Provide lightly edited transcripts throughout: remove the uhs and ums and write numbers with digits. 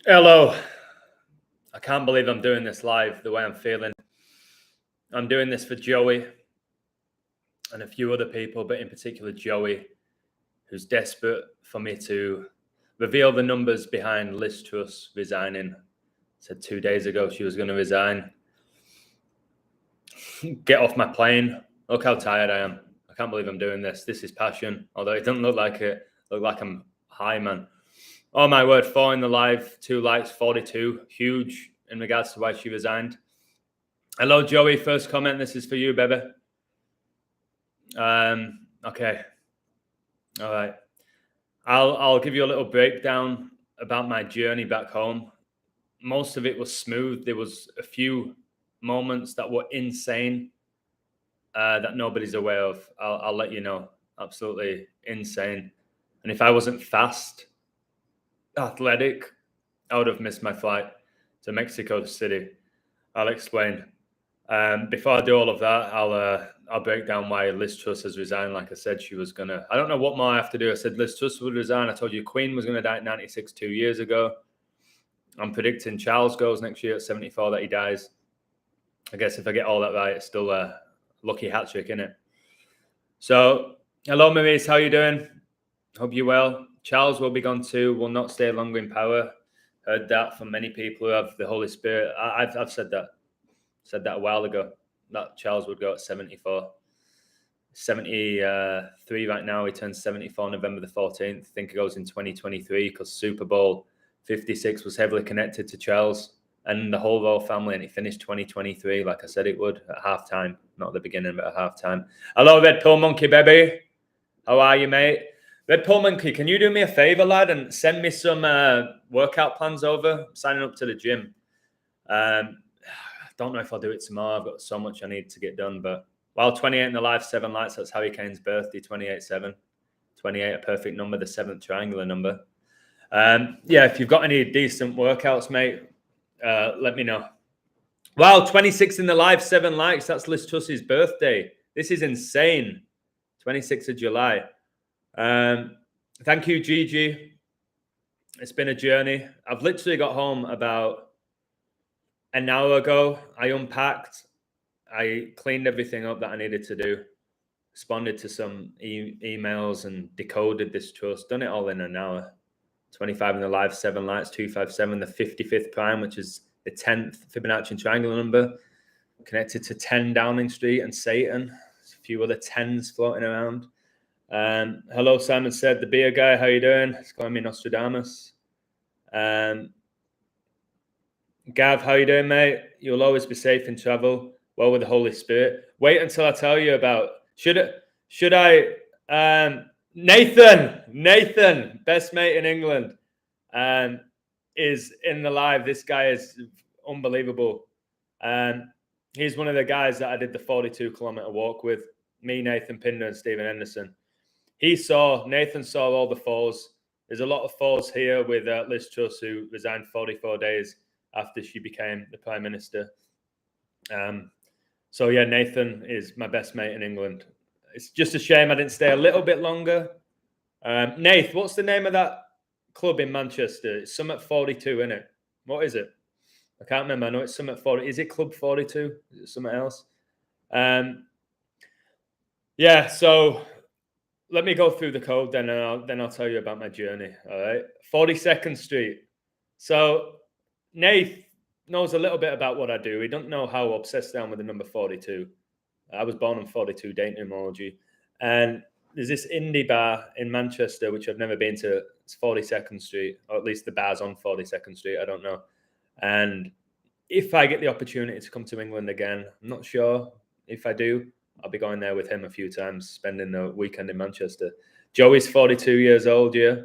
Hello. I can't believe I'm doing this live the way I'm feeling. I'm doing this for Joey and a few other people, but in particular Joey, who's desperate for me to reveal the numbers behind Liz Truss resigning. Said 2 days ago she was going to resign. Get off my plane. Look how tired I am. I can't believe I'm doing this. This is passion, although it doesn't look like it. Look like I'm high, man. Oh my word, 4 in the live, 2 likes, 42. Huge in regards to why she resigned. Hello, Joey. First comment. This is for you, baby. Okay. All right. I'll give you a little breakdown about my journey back home. Most of it was smooth. There was a few moments that were insane that nobody's aware of. I'll let you know. Absolutely insane. And if I wasn't fast, athletic, I would have missed my flight to Mexico City. I'll explain. Before I do all of that, I'll break down why Liz Truss has resigned. Like I said, she was gonna. I don't know what more I have to do. I said Liz Truss would resign. I told you Queen was gonna die at 96 2 years ago. I'm predicting Charles goes next year at 74 that he dies. I guess if I get all that right, it's still a lucky hat trick, isn't it? So, hello, Maurice. How you doing? Hope you're well. Charles will be gone too. Will not stay longer in power. Heard that from many people who have the Holy Spirit. I've said that. Said that a while ago, that Charles would go at 74. 73 right now. He turns 74 November the 14th. I think it goes in 2023 because Super Bowl 56 was heavily connected to Charles and the whole royal family, and it finished 2023 like I said it would at halftime. Not at the beginning, but at halftime. Hello, Red Pill Monkey, baby. How are you, mate? Red Pill Monkey, can you do me a favor, lad, and send me some workout plans over? I'm signing up to the gym. Don't know if I'll do it tomorrow. I've got so much I need to get done. But while 28 in the live, 7 lights, that's Harry Kane's birthday, 28-7. 28, a perfect number, the 7th triangular number. Yeah, if you've got any decent workouts, mate, let me know. Wow, 26 in the live, 7 likes. That's Liz Truss's birthday. This is insane. 26th of July. Thank you, Gigi. It's been a journey. I've literally got home about an hour ago. I unpacked. I cleaned everything up that I needed to do. Responded to some emails and decoded this trust. Done it all in an hour. 25 in the live, 7 lights, 257, the 55th prime, which is the 10th Fibonacci triangular number, connected to 10 Downing Street and Satan. There's a few other 10s floating around. Hello, Simon said, the beer guy, how you doing? It's calling me Nostradamus. Gav, how you doing, mate? You'll always be safe in travel. Well, with the Holy Spirit. Wait until I tell you about. Should I? Nathan, best mate in England, is in the live. This guy is unbelievable. He's one of the guys that I did the 42-kilometer walk with. Me, Nathan Pinder, and Stephen Henderson. Nathan saw all the falls. There's a lot of falls here with Liz Truss, who resigned 44 days after she became the Prime Minister. So yeah, Nathan is my best mate in England. It's just a shame I didn't stay a little bit longer. Nath, what's the name of that club in Manchester? It's Summit 42, isn't it? What is it? I can't remember. I know it's Summit 40. Is it Club 42? Is it something else? Yeah, so let me go through the code then, and I'll tell you about my journey. All right. 42nd Street. So Nath knows a little bit about what I do. He doesn't know how obsessed I am with the number 42. I was born on 42, date numerology. And there's this indie bar in Manchester, which I've never been to. It's 42nd Street, or at least the bar's on 42nd Street. I don't know. And if I get the opportunity to come to England again, I'm not sure. If I do, I'll be going there with him a few times, spending the weekend in Manchester. Joey's 42 years old, yeah.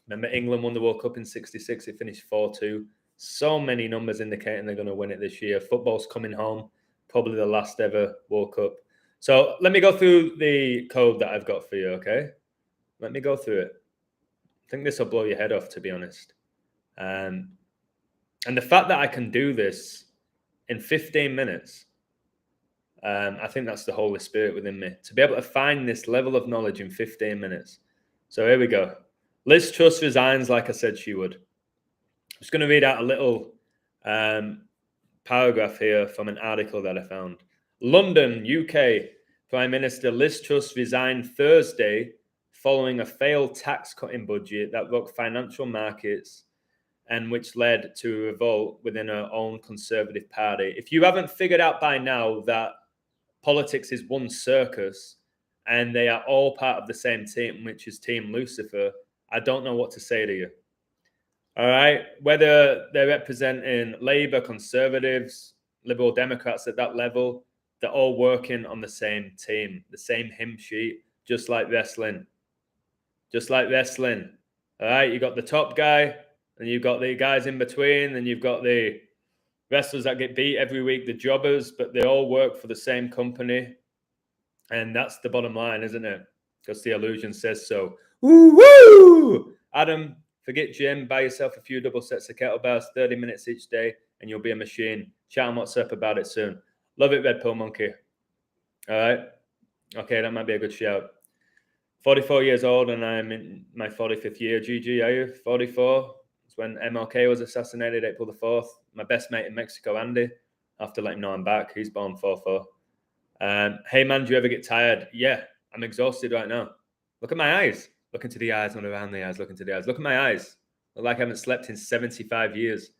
Remember, England won the World Cup in 66. It finished 4-2. So many numbers indicating they're going to win it this year. Football's coming home. Probably the last ever World Cup. So let me go through the code that I've got for you, okay? Let me go through it. I think this will blow your head off, to be honest. And the fact that I can do this in 15 minutes, I think that's the Holy Spirit within me. To be able to find this level of knowledge in 15 minutes. So here we go. Liz Truss resigns like I said she would. just going to read out a little paragraph here from an article that I found. London, UK, Prime Minister Liz Truss resigned Thursday following a failed tax-cutting budget that rocked financial markets and which led to a revolt within her own Conservative Party. If you haven't figured out by now that politics is one circus and they are all part of the same team, which is Team Lucifer, I don't know what to say to you. All right, whether they're representing Labour, Conservatives, Liberal Democrats at that level, they're all working on the same team, the same hymn sheet, just like wrestling. Just like wrestling. All right, you got the top guy, and you've got the guys in between, and you've got the wrestlers that get beat every week, the jobbers, but they all work for the same company. And that's the bottom line, isn't it? Because the illusion says so. Woo! Adam, forget gym, buy yourself a few double sets of kettlebells, 30 minutes each day, and you'll be a machine. Chat on WhatsApp about it soon. Love it, Red Pill Monkey. All right. Okay, that might be a good shout. 44 years old, and I'm in my 45th year. GG, are you? 44? It's when MLK was assassinated, April the 4th. My best mate in Mexico, Andy. I have to let him know I'm back. He's born 4-4. Hey, man, do you ever get tired? Yeah, I'm exhausted right now. Look at my eyes. Look into the eyes, not around the eyes. Look into the eyes. Look at my eyes. Look like I haven't slept in 75 years.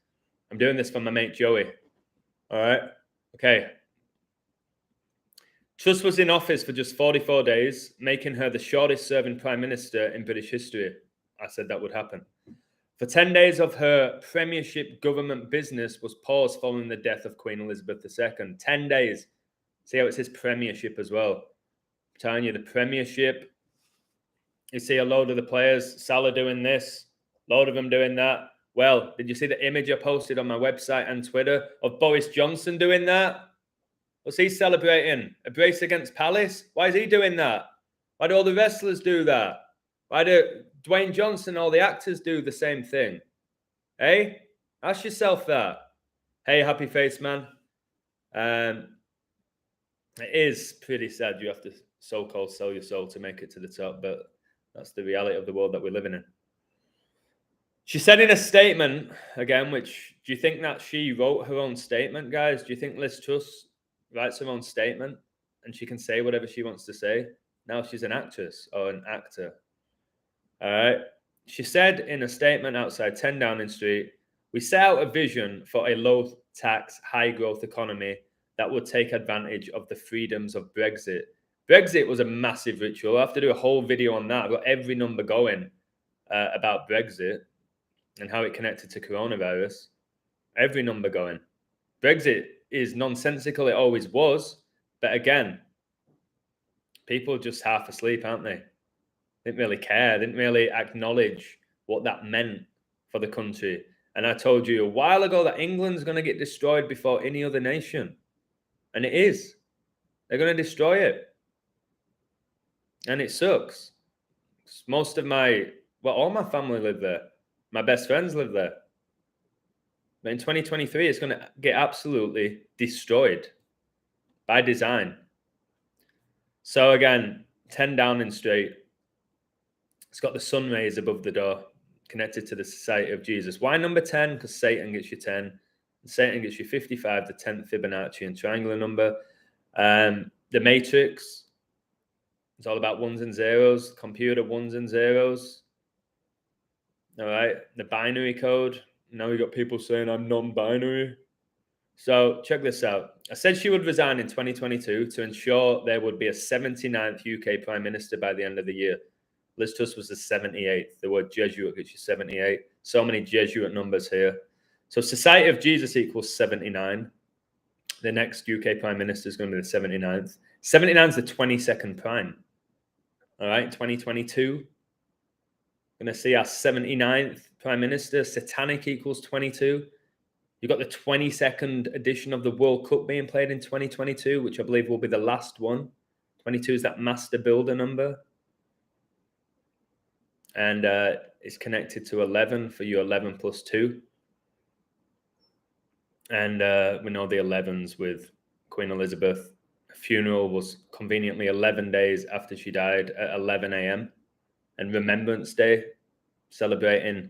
I'm doing this for my mate, Joey. All right? Okay. Truss was in office for just 44 days, making her the shortest serving prime minister in British history. I said that would happen. For 10 days of her premiership, government business was paused following the death of Queen Elizabeth II. 10 days. See how it says premiership as well. I'm telling you, the premiership. You see a load of the players, Salah doing this, a load of them doing that. Well, did you see the image I posted on my website and Twitter of Boris Johnson doing that? What's he celebrating? A brace against Palace? Why is he doing that? Why do all the wrestlers do that? Why do Dwayne Johnson and all the actors do the same thing? Hey? Ask yourself that. Hey, happy face, man. It is pretty sad you have to so-called sell your soul to make it to the top, but that's the reality of the world that we're living in. She said in a statement, again, which, do you think that she wrote her own statement, guys? Do you think Liz Truss writes her own statement and she can say whatever she wants to say? Now she's an actress or an actor. All right. She said in a statement outside 10 Downing Street, we set out a vision for a low-tax, high-growth economy that would take advantage of the freedoms of Brexit. Brexit was a massive ritual. I have to do a whole video on that. I've got every number going about Brexit and how it connected to coronavirus. Every number going. Brexit is nonsensical. It always was. But again, people are just half asleep, aren't they? Didn't really care. Didn't really acknowledge what that meant for the country. And I told you a while ago that England's going to get destroyed before any other nation. And it is. They're going to destroy it. And it sucks. Most of all my family live there. My best friends live there. But in 2023, it's going to get absolutely destroyed by design. So again, 10 Downing Street. It's got the sun rays above the door, connected to the Society of Jesus. Why number 10? Because Satan gets you 10. And Satan gets you 55, the 10th Fibonacci and triangular number. The Matrix. It's all about ones and zeros. Computer ones and zeros. All right. The binary code. Now we got people saying I'm non-binary. So check this out. I said she would resign in 2022 to ensure there would be a 79th UK Prime Minister by the end of the year. Liz Truss was the 78th. The word Jesuit gets you 78. So many Jesuit numbers here. So Society of Jesus equals 79. The next UK Prime Minister is going to be the 79th. 79 is the 22nd Prime. All right, 2022. Going to see our 79th Prime Minister. Satanic equals 22. You've got the 22nd edition of the World Cup being played in 2022, which I believe will be the last one. 22 is that master builder number. And it's connected to 11 for you, 11 plus 2. And we know the 11s with Queen Elizabeth. Her funeral was conveniently 11 days after she died at 11 a.m. And Remembrance Day, celebrating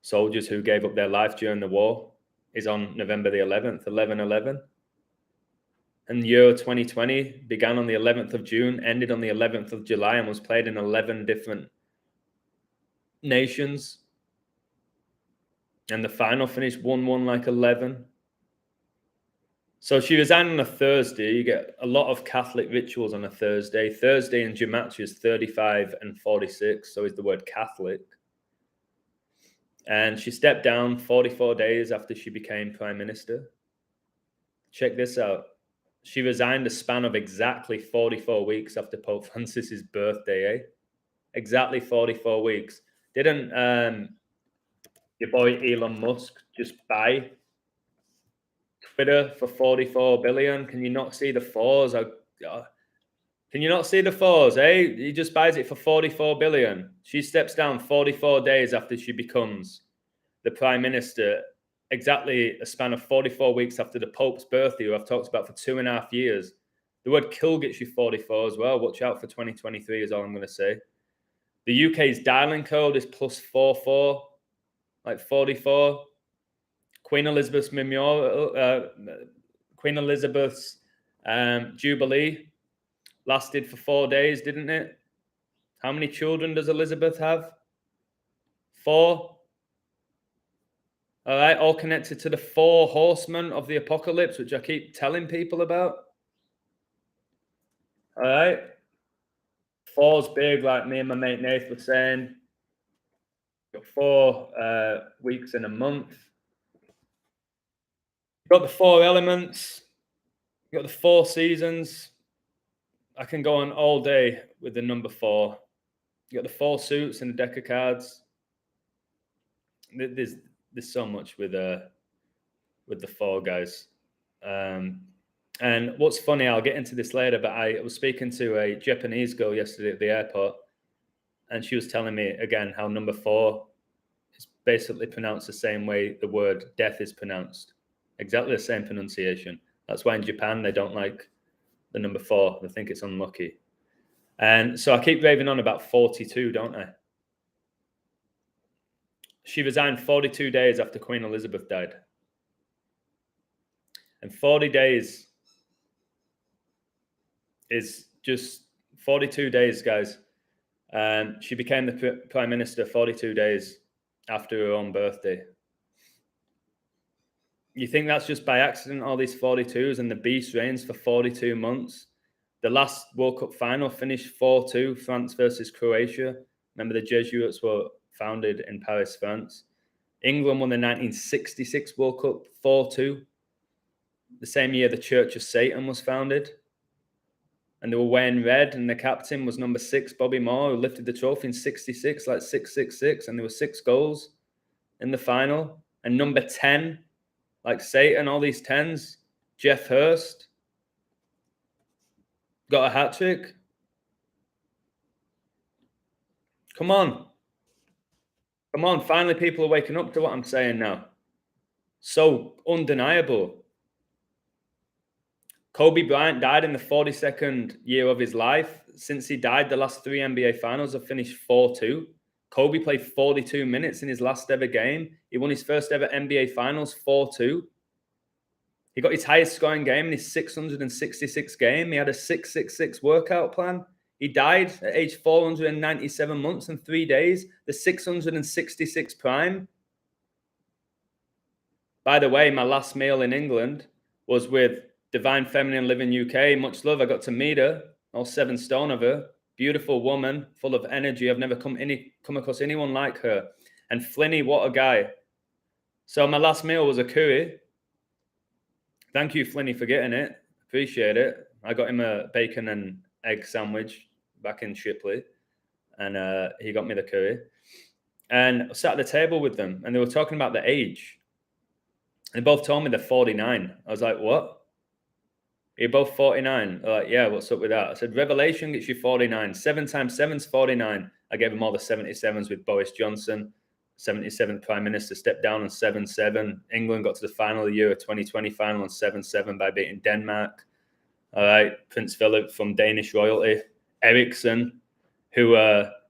soldiers who gave up their life during the war is on November the 11th, 11/11. And the year 2020 began on the 11th of June, ended on the 11th of July, and was played in 11 different nations. And the final finished 1-1 like 11. So she resigned on a Thursday. You get a lot of Catholic rituals on a Thursday. Thursday in Gematria is 35 and 46, so is the word Catholic. And she stepped down 44 days after she became Prime Minister. Check this out. She resigned a span of exactly 44 weeks after Pope Francis's birthday, eh? Exactly 44 weeks. Didn't your boy Elon Musk just buy Twitter for 44 billion? Can you not see the fours? Can you not see the fours, eh? He just buys it for 44 billion. She steps down 44 days after she becomes the Prime Minister, exactly a span of 44 weeks after the Pope's birthday, who I've talked about for 2.5 years. The word kill gets you 44 as well. Watch out for 2023 is all I'm going to say. The UK's dialing code is +44, like 44. Queen Elizabeth's memorial, Queen Elizabeth's Jubilee lasted for 4 days, didn't it? How many children does Elizabeth have? 4. All right, all connected to the 4 horsemen of the apocalypse, which I keep telling people about. All right. 4's big, like me and my mate Nath were saying. Got 4 weeks in a month. Got the 4 elements. Got the 4 seasons. I can go on all day with the number 4. You got the 4 suits and the deck of cards. There's so much with the 4 guys. And what's funny, I'll get into this later, but I was speaking to a Japanese girl yesterday at the airport, and she was telling me again how number 4 is basically pronounced the same way the word death is pronounced. Exactly the same pronunciation. That's why in Japan they don't like the number 4. They think it's unlucky. And so I keep raving on about 42, don't I? She resigned 42 days after Queen Elizabeth died. And 40 days is just 42 days, guys. She became the Prime Minister 42 days after her own birthday. You think that's just by accident, all these 42s, and the beast reigns for 42 months? The last World Cup final finished 4-2, France versus Croatia. Remember, the Jesuits were founded in Paris, France. England won the 1966 World Cup 4-2. The same year the Church of Satan was founded. And they were wearing red, and the captain was number 6, Bobby Moore, who lifted the trophy in 66, like 666, and there were 6 goals in the final. And number 10, like Satan, all these 10s, Jeff Hurst got a hat-trick. Come on. Come on, finally people are waking up to what I'm saying now. So undeniable. Kobe Bryant died in the 42nd year of his life. Since he died, the last 3 NBA finals have finished 4-2. Kobe played 42 minutes in his last ever game. He won his first ever NBA finals 4-2. He got his highest scoring game in his 666 game. He had a 666 workout plan. He died at age 497 months and 3 days, the 666 prime. By the way, my last meal in England was with Divine Feminine Living UK. Much love. I got to meet her, all 7 stone of her. Beautiful woman, full of energy. I've never come across anyone like her. And Flinny, what a guy. So my last meal was a curry. Thank you, Flinny, for getting it. Appreciate it. I got him a bacon and egg sandwich back in Shipley, and he got me the curry. And I sat at the table with them, and they were talking about the age. They both told me they're 49. I was like, what? You're both 49? They're like, yeah, what's up with that? I said, Revelation gets you 49. 7 times 7's 49. I gave them all the 77s with Boris Johnson. 77th Prime Minister stepped down on 7-7. England got to the final of the Euro 2020 final on 7-7 by beating Denmark. All right, Prince Philip from Danish royalty. Ericsson, who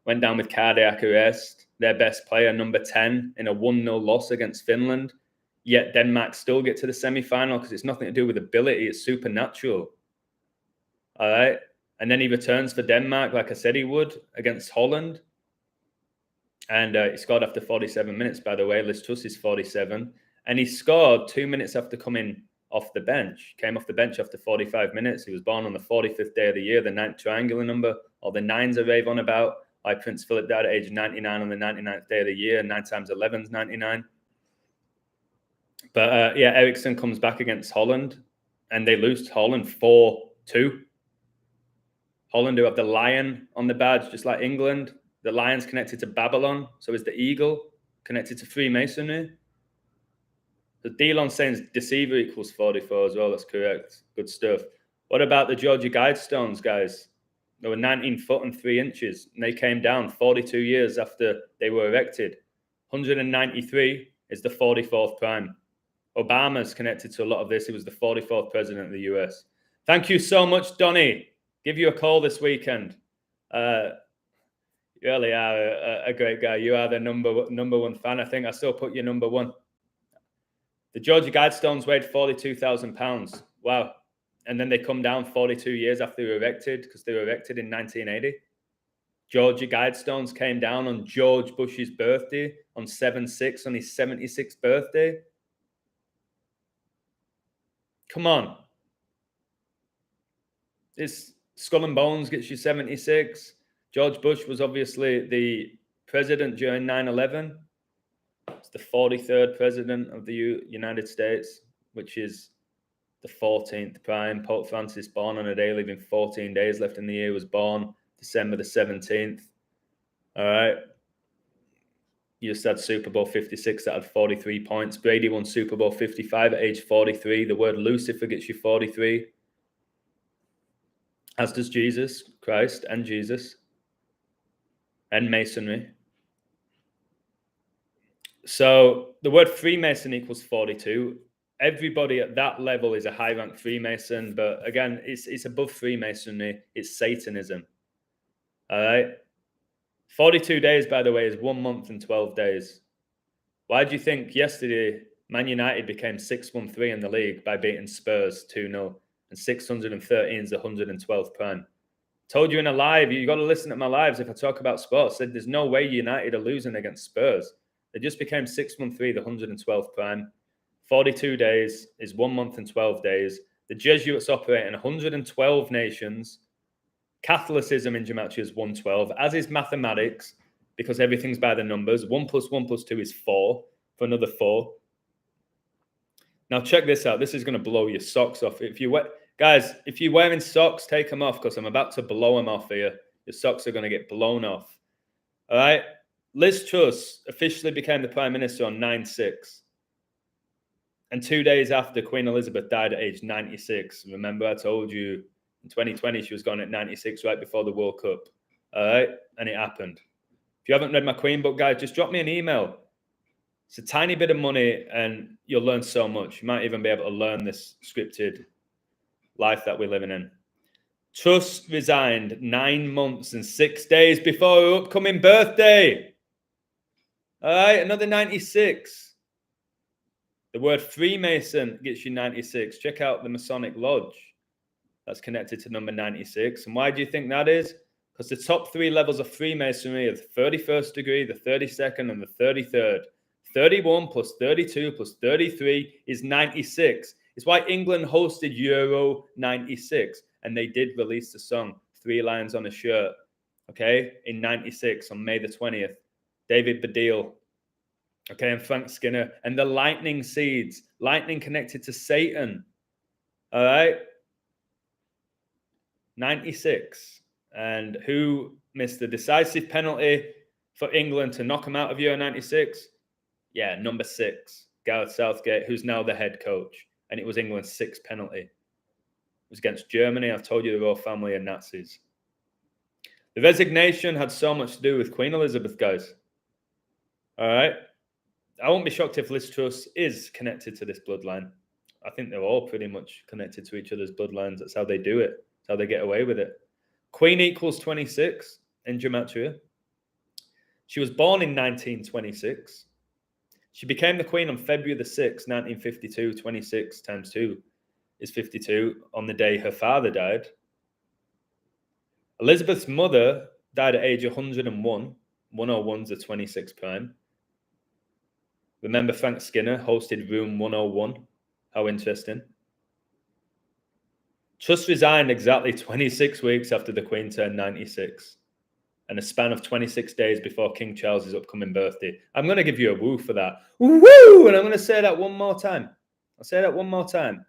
went down with cardiac arrest. Their best player, number 10, in a 1-0 loss against Finland. Yet Denmark still get to the semi-final because it's nothing to do with ability. It's supernatural. All right. And then he returns for Denmark, like I said he would, against Holland. And he scored after 47 minutes, by the way. Truss is 47. And he scored 2 minutes after coming off the bench. Came off the bench after 45 minutes. He was born on the 45th day of the year, the 9th triangular number. All the nines are rave on about. Why Prince Philip died at age 99 on the 99th day of the year. 9 times 11 is 99. But yeah, Eriksson comes back against Holland. And they lose to Holland 4-2. Holland, who have the lion on the badge, just like England. The lion's connected to Babylon. So is the eagle connected to Freemasonry. The Delon's saying deceiver equals 44 as well. That's correct. Good stuff. What about the Georgia Guidestones, guys? They were 19 foot and 3 inches. And they came down 42 years after they were erected. 193 is the 44th prime. Obama's connected to a lot of this. He was the 44th president of the US. Thank you so much, Donnie. Give you a call this weekend. You really are a great guy. You are the number one fan. I think I still put you number one. The Georgia Guidestones weighed 42,000 pounds. Wow. And then they come down 42 years after they were erected because they were erected in 1980. Georgia Guidestones came down on George Bush's birthday on 7/6 on his 76th birthday. Come on. This Skull and Bones gets you 76. George Bush was obviously the president during 9/11. It's the 43rd president of the United States, which is the 14th prime. Pope Francis, born on a day, leaving 14 days left in the year, was born December the 17th. All right. You just had Super Bowl 56 that had 43 points. Brady won Super Bowl 55 at age 43. The word Lucifer gets you 43. As does Jesus Christ and Jesus and Masonry. So the word Freemason equals 42. Everybody at that level is a high-rank Freemason, but again, it's above Freemasonry. It's Satanism. All right? 42 days, by the way, is 1 month and 12 days. Why do you think yesterday Man United became 6-1-3 in the league by beating Spurs 2-0? And 613 is the 112th prime. Told you in a live, you got to listen to my lives if I talk about sports. Said there's no way United are losing against Spurs. They just became 6-1-3, the 112th prime. 42 days is 1 month and 12 days. The Jesuits operate in 112 nations. Catholicism in gematria is 112, as is mathematics, because everything's by the numbers. 1 + 1 + 2 is 4 for another 4. Now check this out. This is going to blow your socks off. Guys, if you're wearing socks, take them off because I'm about to blow them off here. Your socks are going to get blown off. All right. Liz Truss officially became the Prime Minister on 9/6. And 2 days after, Queen Elizabeth died at age 96. Remember, I told you in 2020 she was gone at 96 right before the World Cup. All right? And it happened. If you haven't read my Queen book, guys, just drop me an email. It's a tiny bit of money and you'll learn so much. You might even be able to learn this scripted life that we're living in. Truss resigned 9 months and 6 days before her upcoming birthday. All right, another 96. The word Freemason gets you 96. Check out the Masonic Lodge. That's connected to number 96. And why do you think that is? Because the top 3 levels of Freemasonry are the 31st degree, the 32nd, and the 33rd. 31 + 32 + 33 is 96. It's why England hosted Euro 96. And they did release the song, 3 Lions on a Shirt, okay, in 96 on May the 20th. David Baddiel, okay, and Frank Skinner. And the lightning seeds, lightning connected to Satan, all right? 96. And who missed the decisive penalty for England to knock them out of Euro 96? Yeah, number 6, Gareth Southgate, who's now the head coach. And it was England's 6th penalty. It was against Germany. I've told you the royal family are Nazis. The resignation had so much to do with Queen Elizabeth, guys. All right? I won't be shocked if Liz Truss is connected to this bloodline. I think they're all pretty much connected to each other's bloodlines. That's how they do it. That's how they get away with it. Queen equals 26 in gematria. She was born in 1926. She became the Queen on February the 6th, 1952. 26 times 2 is 52 on the day her father died. Elizabeth's mother died at age 101. 101's a 26 prime. Remember Frank Skinner hosted Room 101? How interesting. Truss resigned exactly 26 weeks after the Queen turned 96, and a span of 26 days before King Charles's upcoming birthday. I'm going to give you a woo for that. Woo! And I'm going to say that one more time. I'll say that one more time.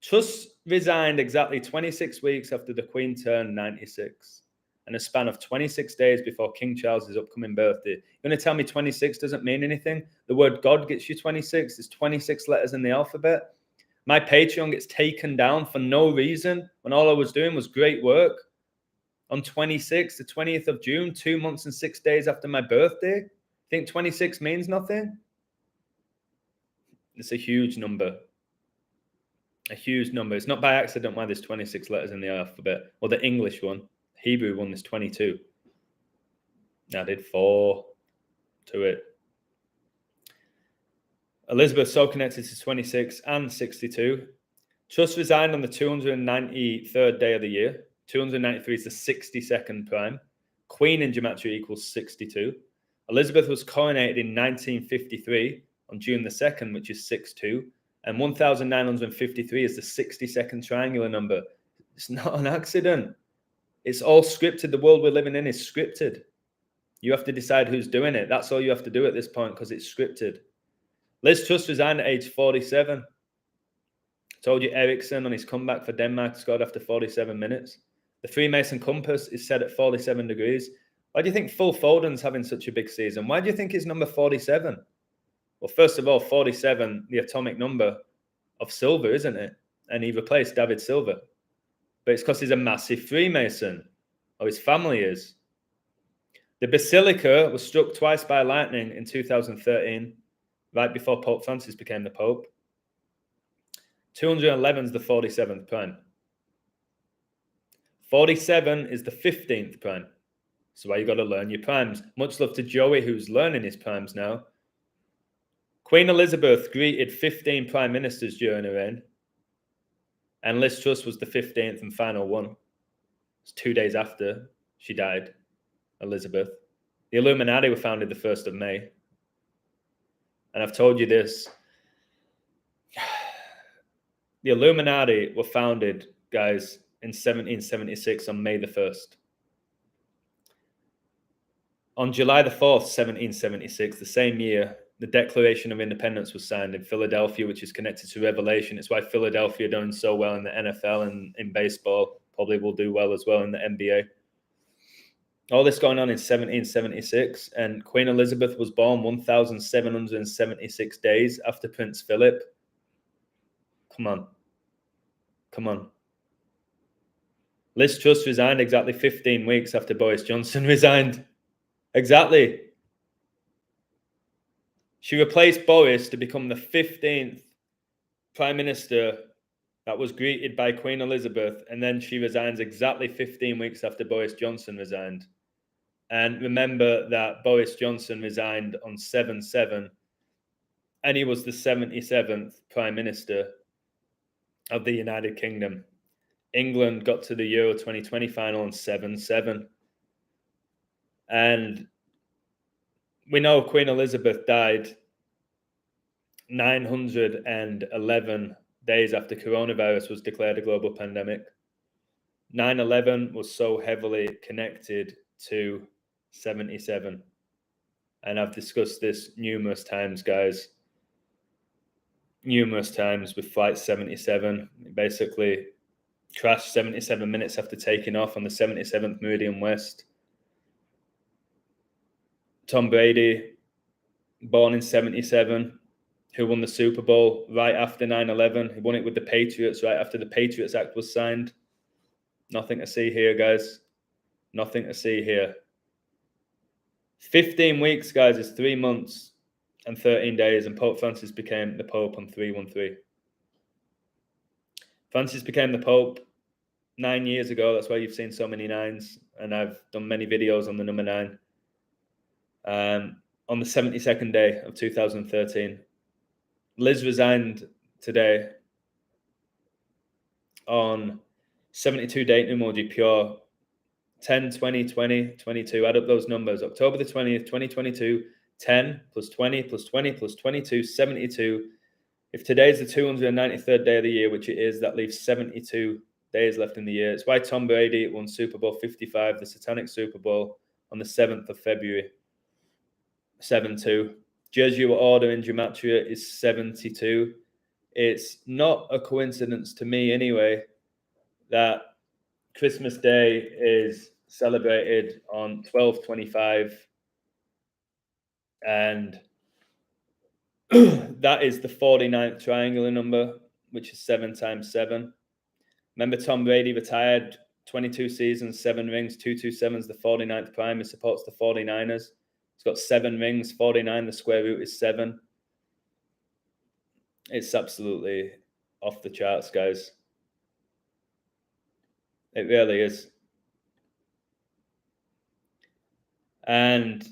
Truss resigned exactly 26 weeks after the Queen turned 96, and a span of 26 days before King Charles's upcoming birthday. You're going to tell me 26 doesn't mean anything? The word God gets you 26. There's 26 letters in the alphabet. My Patreon gets taken down for no reason when all I was doing was great work. On 26th, the 20th of June, 2 months and 6 days after my birthday. Think 26 means nothing? It's a huge number. A huge number. It's not by accident why there's 26 letters in the alphabet. Well, the English one, Hebrew one, is 22. Added 4 to it. Elizabeth so connected to 26 and 62. Truss resigned on the 293rd day of the year. 293 is the 62nd prime. Queen in gematria equals 62. Elizabeth was coronated in 1953 on June the 2nd, which is 62. And 1953 is the 62nd triangular number. It's not an accident. It's all scripted. The world we're living in is scripted. You have to decide who's doing it. That's all you have to do at this point because it's scripted. Liz Truss resigned at age 47. Told you Ericsson on his comeback for Denmark scored after 47 minutes. The Freemason compass is set at 47 degrees. Why do you think Phil Foden's having such a big season? Why do you think it's number 47? Well, first of all, 47, the atomic number of silver, isn't it? And he replaced David Silver. But it's because he's a massive Freemason, or his family is. The Basilica was struck twice by lightning in 2013, right before Pope Francis became the Pope. 211 is the 47th prime. 47 is the 15th prime. So why you got to learn your primes. Much love to Joey, who's learning his primes now. Queen Elizabeth greeted 15 prime ministers during her reign. And Liz Truss was the 15th and final one. It's 2 days after she died, Elizabeth. The Illuminati were founded the 1st of May. And I've told you this. The Illuminati were founded, guys, in 1776 on May the 1st. On July the 4th, 1776, the same year, the Declaration of Independence was signed in Philadelphia, which is connected to Revelation. It's why Philadelphia doing so well in the NFL and in baseball. Probably will do well as well in the NBA. All this going on in 1776, and Queen Elizabeth was born 1,776 days after Prince Philip. Come on. Come on. Liz Truss resigned exactly 15 weeks after Boris Johnson resigned. Exactly. She replaced Boris to become the 15th Prime Minister that was greeted by Queen Elizabeth, and then she resigns exactly 15 weeks after Boris Johnson resigned. And remember that Boris Johnson resigned on 7/7, and he was the 77th Prime Minister of the United Kingdom. England got to the Euro 2020 final on 7/7. And we know Queen Elizabeth died 911 days after coronavirus was declared a global pandemic. 9/11 was so heavily connected to 77. And I've discussed this numerous times, guys. Numerous times with Flight 77. It basically crashed 77 minutes after taking off on the 77th Meridian West. Tom Brady, born in 77, who won the Super Bowl right after 9/11. He won it with the Patriots right after the Patriots Act was signed. Nothing to see here, guys. Nothing to see here. 15 weeks, guys, is 3 months and 13 days, and Pope Francis became the Pope on 3/13. Francis became the Pope 9 years ago. That's why you've seen so many nines, and I've done many videos on the number 9. on the 72nd day of 2013. Liz resigned today on 72 date numerology pure 10, 20, 20, 22. Add up those numbers. October the 20th, 2022, 10 plus 20 plus 20 plus 22, 72. If today's the 293rd day of the year, which it is, that leaves 72 days left in the year. It's why Tom Brady won Super Bowl 55, the Satanic Super Bowl, on the 7th of February, 7-2. Jesuit order in Gematria is 72. It's not a coincidence to me anyway that Christmas Day is celebrated on 12/25, and that is the 49th triangular number, which is 7 times 7. Remember, Tom Brady retired 22 seasons, 7 rings, 227's the 49th prime. He supports the 49ers. He's got 7 rings, 49, the square root is 7. It's absolutely off the charts, guys. It really is. And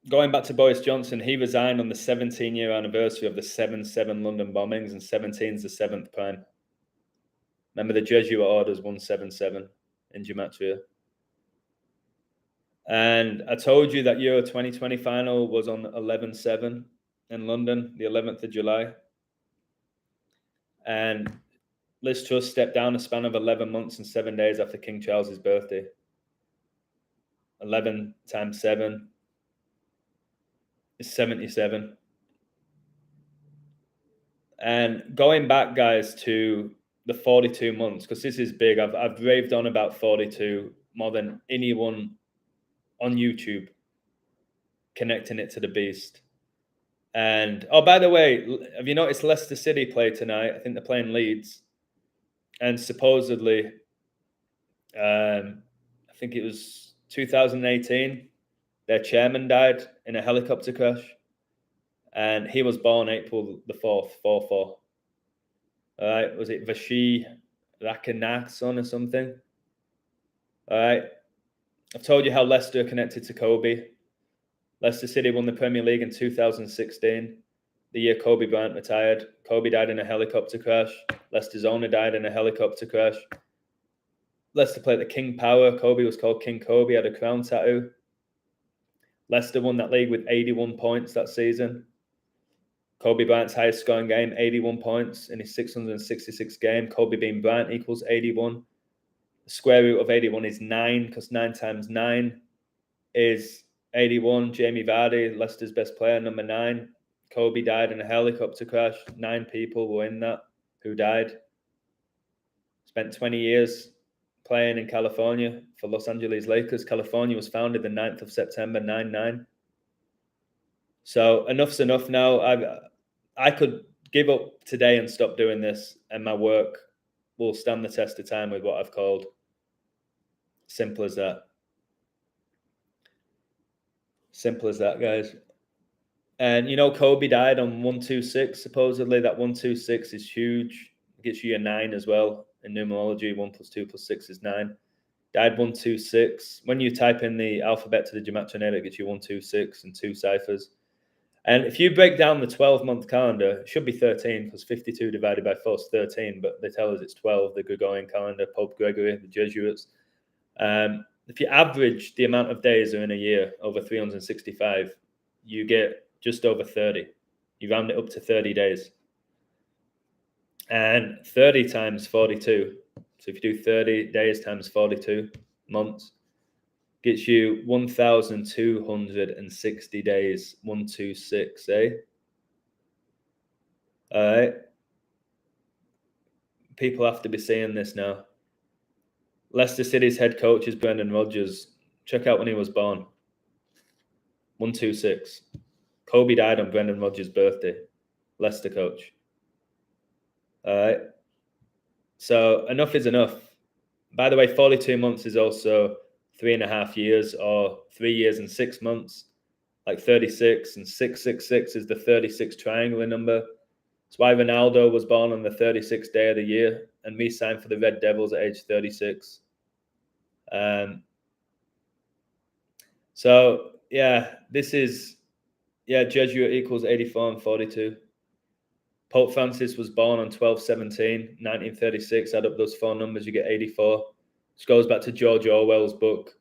going back to Boris Johnson, he resigned on the 17-year anniversary of the 7/7 London bombings, and 17 is the 7th prime. Remember, the Jesuit orders 177 in Gematria. And I told you that Euro 2020 final was on 11/7 in London, the 11th of July. And Liz Truss stepped down a span of 11 months and 7 days after King Charles's birthday. 11 times 7 is 77. And going back, guys, to the 42 months, because this is big. I've raved on about 42 more than anyone on YouTube, connecting it to the beast. And oh, by the way, have you noticed Leicester City play tonight? I think they're playing Leeds, and supposedly, I think it was 2018, their chairman died in a helicopter crash, and he was born April the 4th, 4/4. All right, was it Vashi Rakanakson or something? All right, I've told you how Leicester connected to Kobe. Leicester City won the Premier League in 2016, the year Kobe Bryant retired. Kobe died in a helicopter crash. Leicester's owner died in a helicopter crash. Leicester played the King Power. Kobe was called King Kobe, had a crown tattoo. Leicester won that league with 81 points that season. Kobe Bryant's highest scoring game, 81 points in his 666 game. Kobe being Bryant equals 81. The square root of 81 is 9, because 9 times 9 is 81. Jamie Vardy, Leicester's best player, number 9. Kobe died in a helicopter crash. 9 people were in that who died. Spent 20 years playing in California for Los Angeles Lakers. California was founded the 9th of September, 9/9. So enough's enough now. I could give up today and stop doing this, and my work will stand the test of time with what I've called. Simple as that. Simple as that, guys. And you know, Kobe died on 126. Supposedly, that 126 is huge. It gets you a 9 as well in numerology. 1 + 2 + 6 is 9. Died 126. When you type in the alphabet to the Gematria, it gets you 126 and 2 ciphers. And if you break down the 12-month calendar, it should be 13, because 52 divided by 4 is 13, but they tell us it's 12, the Gregorian calendar, Pope Gregory, the Jesuits. If you average the amount of days are in a year over 365, you get just over 30. You round it up to 30 days. And 30 times 42. So if you do 30 days times 42 months, gets you 1,260 days. 126, eh? All right. People have to be seeing this now. Leicester City's head coach is Brendan Rodgers. Check out when he was born. 126. Kobe died on Brendan Rodgers' birthday. Leicester coach. All right. So enough is enough. By the way, 42 months is also 3.5 years, or 3 years and 6 months. Like 36, and 666 is the 36 triangular number. That's why Ronaldo was born on the 36th day of the year, and me signed for the Red Devils at age 36. So yeah, this is, yeah, Jesuit equals 84 and 42. Pope Francis was born on 12/17/1936. Add up those four numbers, you get 84. This goes back to George Orwell's book,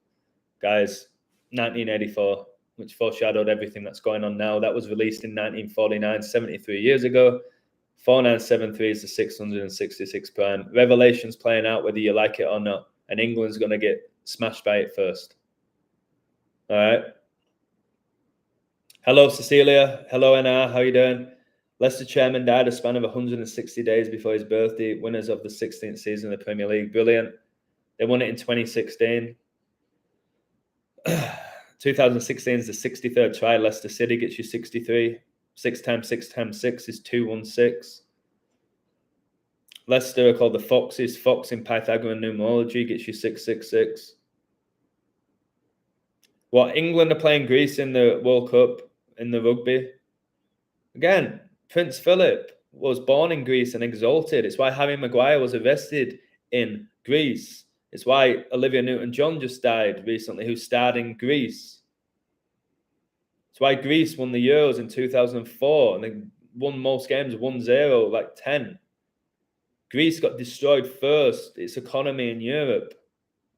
guys, 1984, which foreshadowed everything that's going on now. That was released in 1949, 73 years ago. 4973 is the 666 prime. Revelation's playing out whether you like it or not, and England's going to get smashed by it first. All right. Hello, Cecilia. Hello, NR. How you doing? Leicester chairman died a span of 160 days before his birthday. Winners of the 16th season of the Premier League. Brilliant. They won it in 2016. 2016 is the 63rd try. Leicester City gets you 63. 6 times 6 times 6 is 216. Leicester are called the Foxes. Fox in Pythagorean numerology gets you 666. What, England are playing Greece in the World Cup in the rugby? Again, Prince Philip was born in Greece and exalted. It's why Harry Maguire was arrested in Greece. It's why Olivia Newton-John just died recently, who starred in Greece. It's why Greece won the Euros in 2004 and they won most games 1-0, like 10. Greece got destroyed first, its economy in Europe,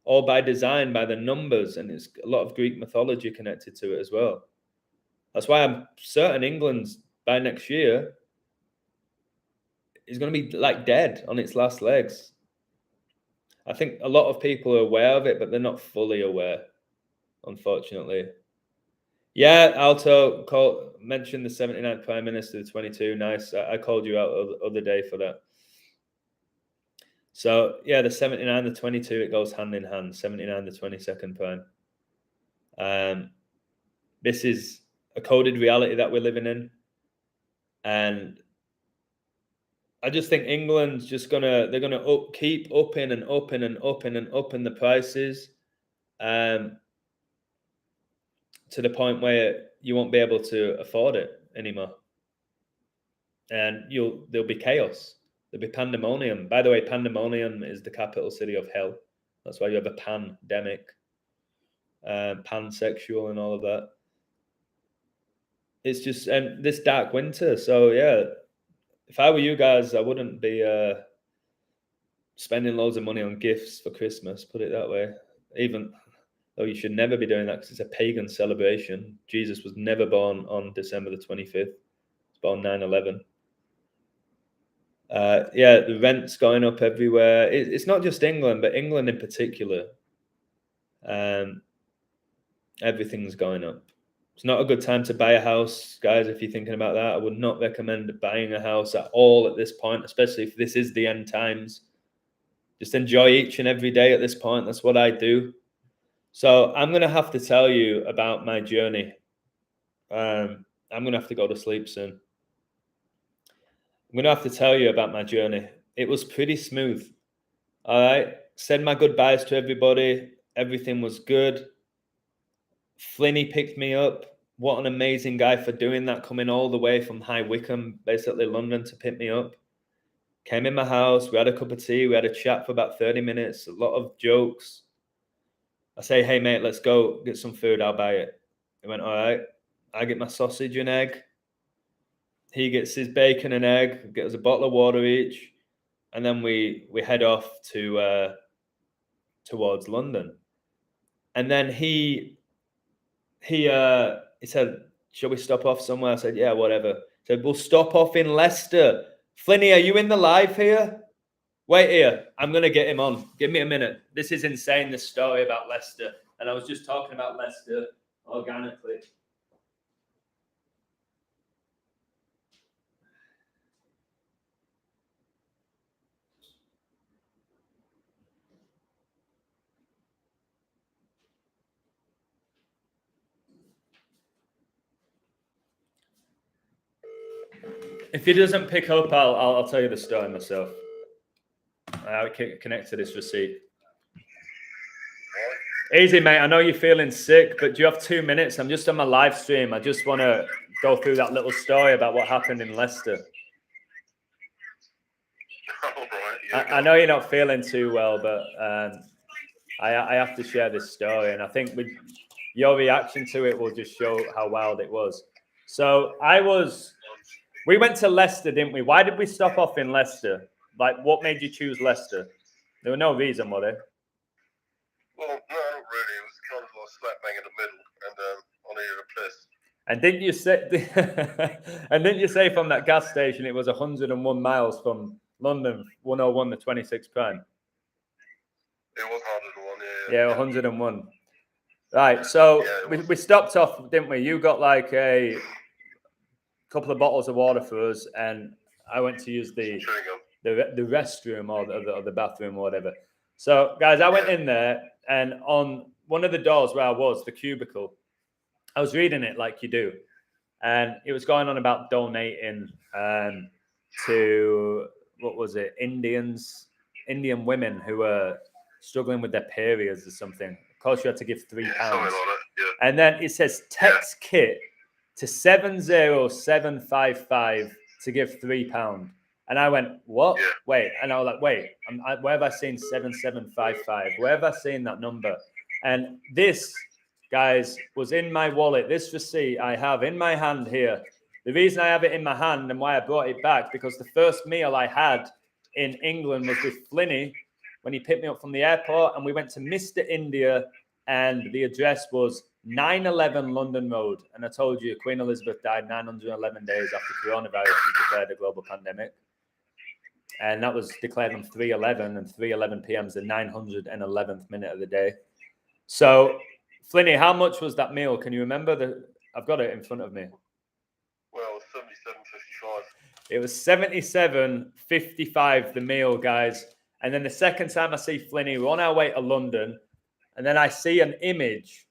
all by design, by the numbers, and there's a lot of Greek mythology connected to it as well. That's why I'm certain England's, by next year, is going to be like dead on its last legs. I think a lot of people are aware of it, but they're not fully aware, unfortunately. Yeah, Alto mentioned the 79th Prime Minister, the 22. Nice. I called you out the other day for that. So, yeah, the 79, the 22, it goes hand in hand. 79, the 22nd Prime. This is a coded reality that we're living in. And I just think England's just they're gonna keep upping and upping and upping and upping the prices, to the point where you won't be able to afford it anymore, and there'll be chaos. There'll be pandemonium. By the way, pandemonium is the capital city of hell. That's why you have a pandemic, pansexual, and all of that. It's just this dark winter. So yeah, if I were you guys, I wouldn't be spending loads of money on gifts for Christmas, put it that way. Even though you should never be doing that because it's a pagan celebration. Jesus was never born on December the 25th. He was born 9/11. Yeah, the rent's going up everywhere. It's not just England, but England in particular. Everything's going up. It's not a good time to buy a house, guys, if you're thinking about that. I would not recommend buying a house at all at this point, especially if this is the end times. Just enjoy each and every day at this point. That's what I do. So I'm going to have to tell you about my journey. I'm going to have to go to sleep soon. I'm going to have to tell you about my journey. It was pretty smooth. All right. Said my goodbyes to everybody. Everything was good. Flinny picked me up. What an amazing guy for doing that, coming all the way from High Wycombe, basically London, to pick me up. Came in my house. We had a cup of tea. We had a chat for about 30 minutes. A lot of jokes. I say, hey, mate, let's go get some food. I'll buy it. He went, all right. I get my sausage and egg. He gets his bacon and egg. Get us a bottle of water each. And then we head off to towards London. And then he said, shall we stop off somewhere? I said, yeah, whatever. He said, we'll stop off in Leicester. Flinny, are you in the live here? Wait here. I'm going to get him on. Give me a minute. This is insane, this story about Leicester. And I was just talking about Leicester organically. If he doesn't pick up, I'll tell you the story myself. I'll connect to this receipt. Easy, mate. I know you're feeling sick, but do you have 2 minutes? I'm just on my live stream. I just want to go through that little story about what happened in Leicester. I know you're not feeling too well, but I have to share this story, and I think your reaction to it will just show how wild it was. So we went to Leicester, didn't we? Why did we stop off in Leicester? Like, what made you choose Leicester? There was no reason, were there? Well, no, not really. It was kind of like slap bang in the middle, and I needed a piss. And didn't you say from that gas station it was 101 miles from London 101 to 26 Prime? It was 101, yeah. 101. Right, so we stopped off, didn't we? You got like a couple of bottles of water for us, and I went to use the restroom or the bathroom or whatever. So, guys, I went in there, and on one of the doors where I was, the cubicle, I was reading it like you do, and it was going on about donating to, what was it, Indian women who were struggling with their periods or something. Of course, you had to give £3. Something like that, yeah. And then it says text kit to 70755 to give £3. And I went, what? Yeah. Wait. And I was like, wait, where have I seen 7755? Where have I seen that number? And this, guys, was in my wallet. This receipt I have in my hand here. The reason I have it in my hand and why I brought it back, because the first meal I had in England was with Flinny when he picked me up from the airport, and we went to Mr. India, and the address was 911 London Road. And I told you, Queen Elizabeth died 911 days after coronavirus was declared a global pandemic. And that was declared on 3/11, and 3:11 p.m. is the 911th minute of the day. So, Flinny, how much was that meal? Can you remember? I've got it in front of me. Well, 77.55. It was 77.55 the meal, guys. And then the second time I see Flinny, we're on our way to London, and then I see an image,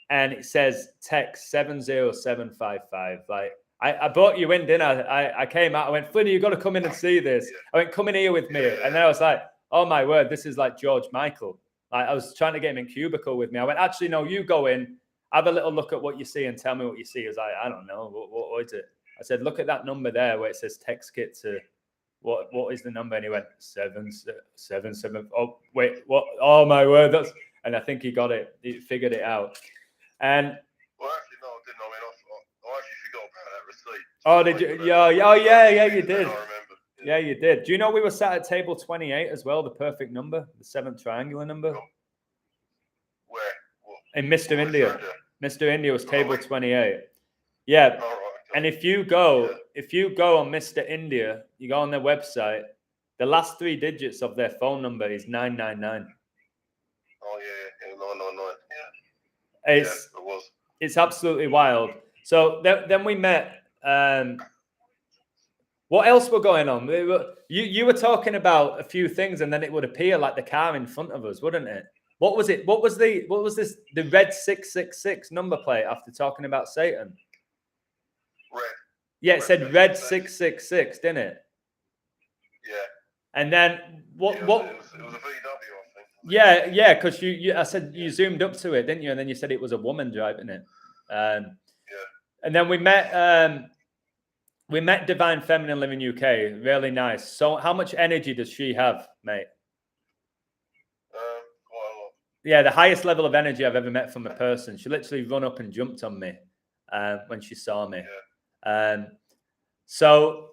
and it says text 70755. Like, I brought you in, didn't I? I came out, I went, Flinny, you've got to come in and see this. I went, come in here with me. And then I was like, oh my word, this is like George Michael. Like, I was trying to get him in cubicle with me. I went, actually, no, you go in, have a little look at what you see and tell me what you see. He was like, I don't know, what is it? I said, look at that number there where it says text kit to, what is the number? And he went, 777. Oh, wait, what? Oh my word, and I think he got it. He figured it out. And well, actually, no, I didn't. I mean, I actually forgot about that receipt. Oh, did you? Yeah, you did. I remember. Yeah, you did. Do you know we were sat at table 28 as well, the perfect number, the seventh triangular number? Where? What? In Mr. India. Mr. India was table 28. Yeah. All right, okay. And if you go on Mr. India, you go on their website, the last 3 digits of their phone number is 999. Oh yeah, 999. Yeah. It was. It's absolutely wild. So then we met. What else were going on? You were talking about a few things, and then it would appear like the car in front of us, wouldn't it? What was it? What was the red 666 number plate after talking about Satan? Red. Yeah, it said red 666, didn't it? Yeah. And then what? It was a VW, I think. Yeah, because I said you zoomed up to it, didn't you? And then you said it was a woman driving it. Yeah. And then we met Divine Feminine Living UK. Really nice. So how much energy does she have, mate? Quite a lot. Yeah, the highest level of energy I've ever met from a person. She literally run up and jumped on me when she saw me. Yeah. So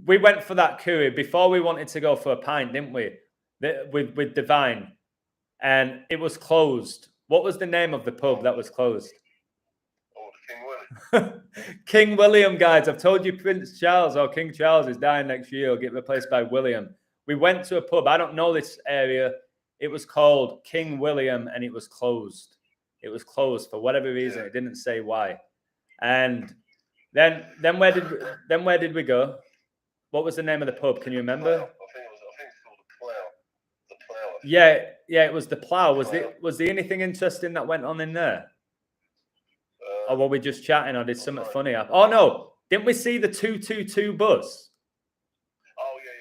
we went for that curry before we wanted to go for a pint, didn't we? With Divine, and it was closed. What was the name of the pub that was closed? Oh, King William. King William, guys. I've told you Prince Charles or King Charles is dying next year. He'll get replaced by William. We went to a pub. I don't know this area. It was called King William, and it was closed. It was closed for whatever reason. It didn't say why. And then where did we go? What was the name of the pub? Can you remember? I think it's called the Plough. The Plough. Yeah, it was the Plough. Was there anything interesting that went on in there? Or were we just chatting, or did something funny happen? Oh no! Didn't we see the 222 bus? Oh yeah.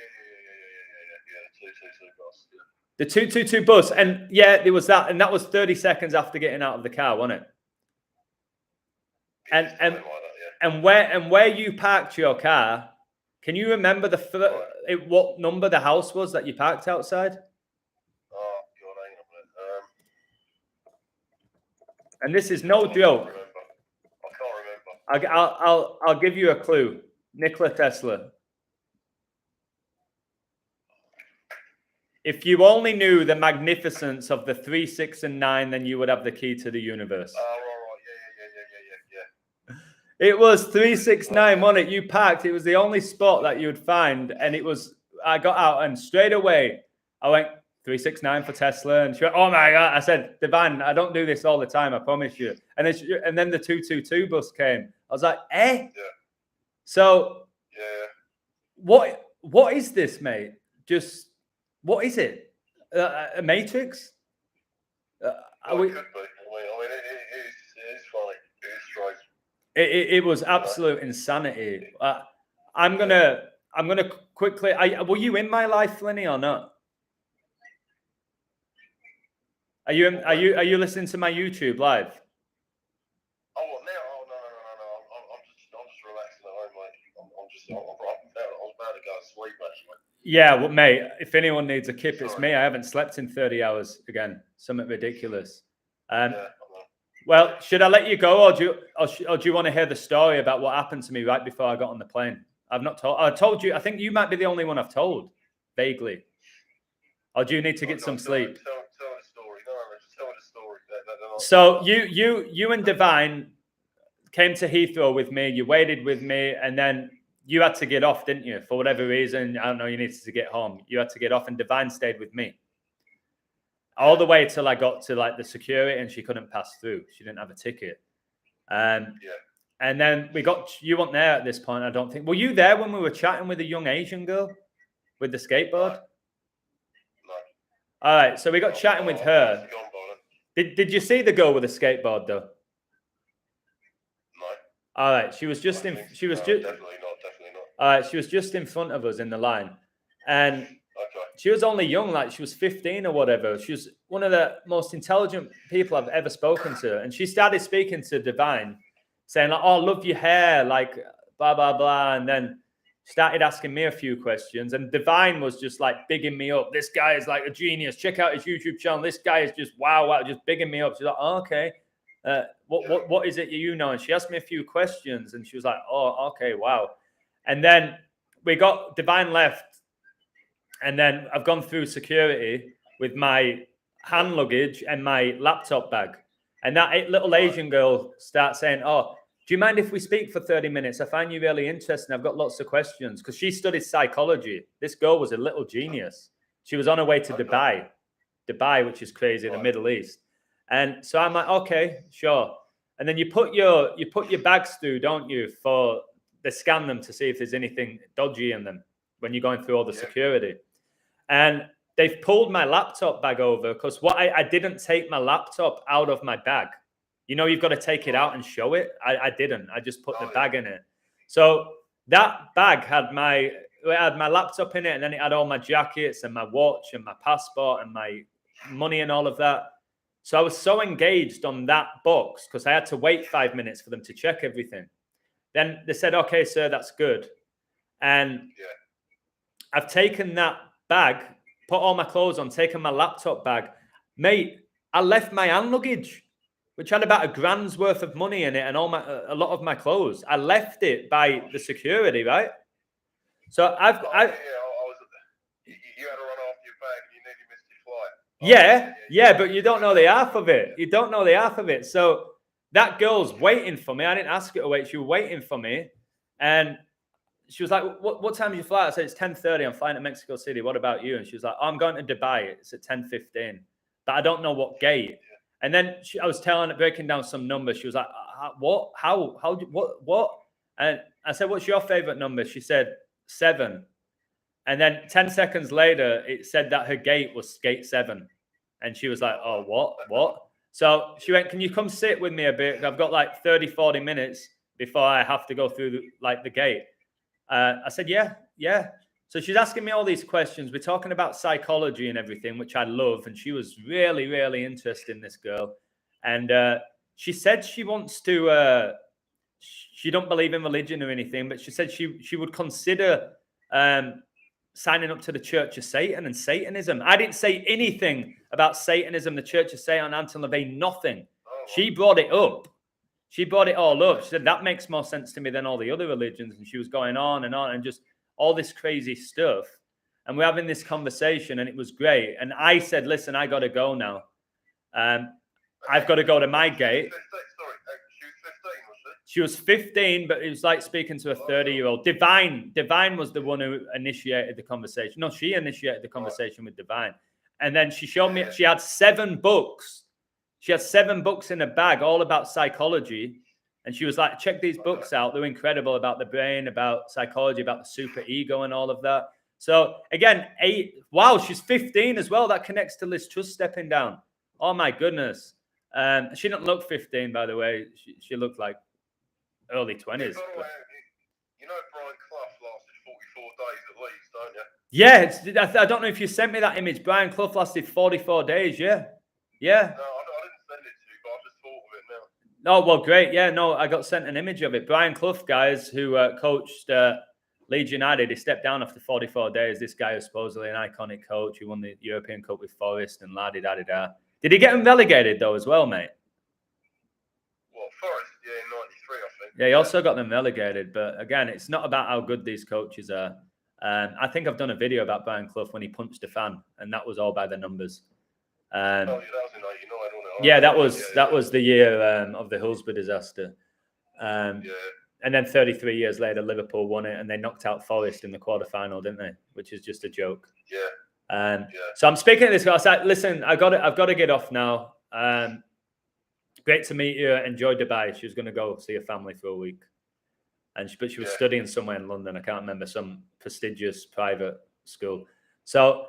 The 222 bus. Yeah. The 222 bus, and yeah, there was that, and that was 30 seconds after getting out of the car, wasn't it? And where you parked your car, can you remember what number the house was that you parked outside? Oh God, hang on a minute. And this is no joke. I can't remember. I'll give you a clue. Nikola Tesla. If you only knew the magnificence of the 3, 6, and 9, then you would have the key to the universe. Oh, right. Yeah. It was 3, 6, 9, wasn't it? You packed. It was the only spot that you would find, and it was. I got out, and straight away I went 3, 6, 9 for Tesla, and she went, "Oh my God!" I said, "Divine, I don't do this all the time. I promise you." And then the 222 bus came. I was like, "Eh?" Yeah. So, Yeah. what is this, mate? Just. What is it? A Matrix? It could be. I mean, it is funny. It is strange. It was absolute insanity. I'm gonna quickly. Were you in my life, Lenny, or not? Are you listening to my YouTube live? Oh, well, now? Oh, no. I'm just relaxing at home, mate. I was about to go to sleep, actually. Yeah, well, mate, if anyone needs a kip, it's me. I haven't slept in 30 hours again. Something ridiculous. Well, should I let you go, or do you want to hear the story about what happened to me right before I got on the plane? I've not told. I told you. I think you might be the only one I've told, vaguely. Or do you need to get some sleep? Tell the story. No, just tell me the story. So you and Divine came to Heathrow with me. You waited with me, and then you had to get off, didn't you? For whatever reason, I don't know, you needed to get home. You had to get off, and Divine stayed with me. All the way till I got to like the security, and she couldn't pass through. She didn't have a ticket. And then you weren't there at this point, I don't think. Were you there when we were chatting with the young Asian girl with the skateboard? No. All right, so we got chatting with her. Did you see the girl with the skateboard though? No. All right, she was just definitely not. All right, she was just in front of us in the line, and she was only young, like she was 15 or whatever. She was one of the most intelligent people I've ever spoken to, and she started speaking to Divine, saying like, "Oh, love your hair," like blah blah blah, and then started asking me a few questions, and Divine was just like bigging me up. This guy is like a genius. Check out his YouTube channel. This guy is just wow, just bigging me up. She's like, "Oh, okay. What is it you know?" And she asked me a few questions, and she was like, "Oh, okay, wow." And then we got Divine left, and then I've gone through security with my hand luggage and my laptop bag, and that little Asian girl starts saying, "Oh, do you mind if we speak for 30 minutes? I find you really interesting. I've got lots of questions." Because she studied psychology. This girl was a little genius. She was on her way to Dubai, which is crazy, the Middle East. And so I'm like, okay, sure. And then you put your bags through, don't you? They scan them to see if there's anything dodgy in them when you're going through all the security. And they've pulled my laptop bag over because I didn't take my laptop out of my bag. You know, you've got to take it out and show it. I didn't. I just put the bag in it. So that bag had my laptop in it, and then it had all my jackets and my watch and my passport and my money and all of that. So I was so engaged on that box because I had to wait 5 minutes for them to check everything. Then they said, "Okay, sir, that's good." And I've taken that bag, put all my clothes on, taken my laptop bag. Mate, I left my hand luggage, which had about $1,000's worth of money in it and a lot of my clothes. I left it by the security, right? So you had to run off your bag and you nearly missed your flight. Yeah, but you don't know the half of it. You don't know the half of it. So that girl's waiting for me. I didn't ask her to wait. She was waiting for me. And she was like, what time is your flight? I said, it's 10:30. I'm flying to Mexico City. What about you? And she was like, I'm going to Dubai. It's at 10:15. But I don't know what gate. And then I was breaking down some numbers. She was like, what? How? What? And I said, what's your favorite number? She said 7. And then 10 seconds later, it said that her gate was gate 7. And she was like, oh, what? So she went, can you come sit with me a bit? I've got like 30, 40 minutes before I have to go through the gate. I said, yeah. So she's asking me all these questions. We're talking about psychology and everything, which I love. And she was really, really interested in this girl. And she said she wants to, she don't believe in religion or anything, but she said she would consider signing up to the Church of Satan and Satanism. I didn't say anything about Satanism, the Church of Satan, Anton LaVey, nothing. She brought it up. She brought it all up. She said, that makes more sense to me than all the other religions. And she was going on and just all this crazy stuff. And we're having this conversation and it was great. And I said, listen, I got to go now. I've got to go to my gate. She was 15, but it was like speaking to a 30-year-old. Divine was the one who initiated the conversation. No, she initiated the conversation with Divine. And then she showed me, she had 7 books. She had 7 books in a bag, all about psychology. And she was like, check these books out. They're incredible about the brain, about psychology, about the super ego and all of that. So again, wow, she's 15 as well. That connects to Liz Truss stepping down. Oh my goodness. She didn't look 15, by the way. She looked like early 20s. You know Bryant Clough lasted 44 days at least, don't you? Yeah, I don't know if you sent me that image. Bryant Clough lasted 44 days, yeah. Yeah. No, I didn't send it to you, but I just thought of it now. Oh, well, great. Yeah, no, I got sent an image of it. Bryant Clough, guys, who coached Leeds United, he stepped down after 44 days. This guy is supposedly an iconic coach who won the European Cup with Forest and la-di-da-di-da. Did he get him relegated, though, as well, mate? Well, Forest, yeah, in 93, I think. Yeah, he also got them relegated. But again, it's not about how good these coaches are. I think I've done a video about Bryant Clough when he punched a fan, and that was all by the numbers. Yeah, that was in 89, wasn't it? Yeah, that was the year of the Hillsborough disaster. And then 33 years later, Liverpool won it, and they knocked out Forest in the quarterfinal, didn't they? Which is just a joke. Yeah. So I'm speaking to this guy. I said, listen, I've got to get off now. Great to meet you. Enjoy Dubai. She was going to go see her family for a week, but she was studying somewhere in London. I can't remember, some prestigious private school. So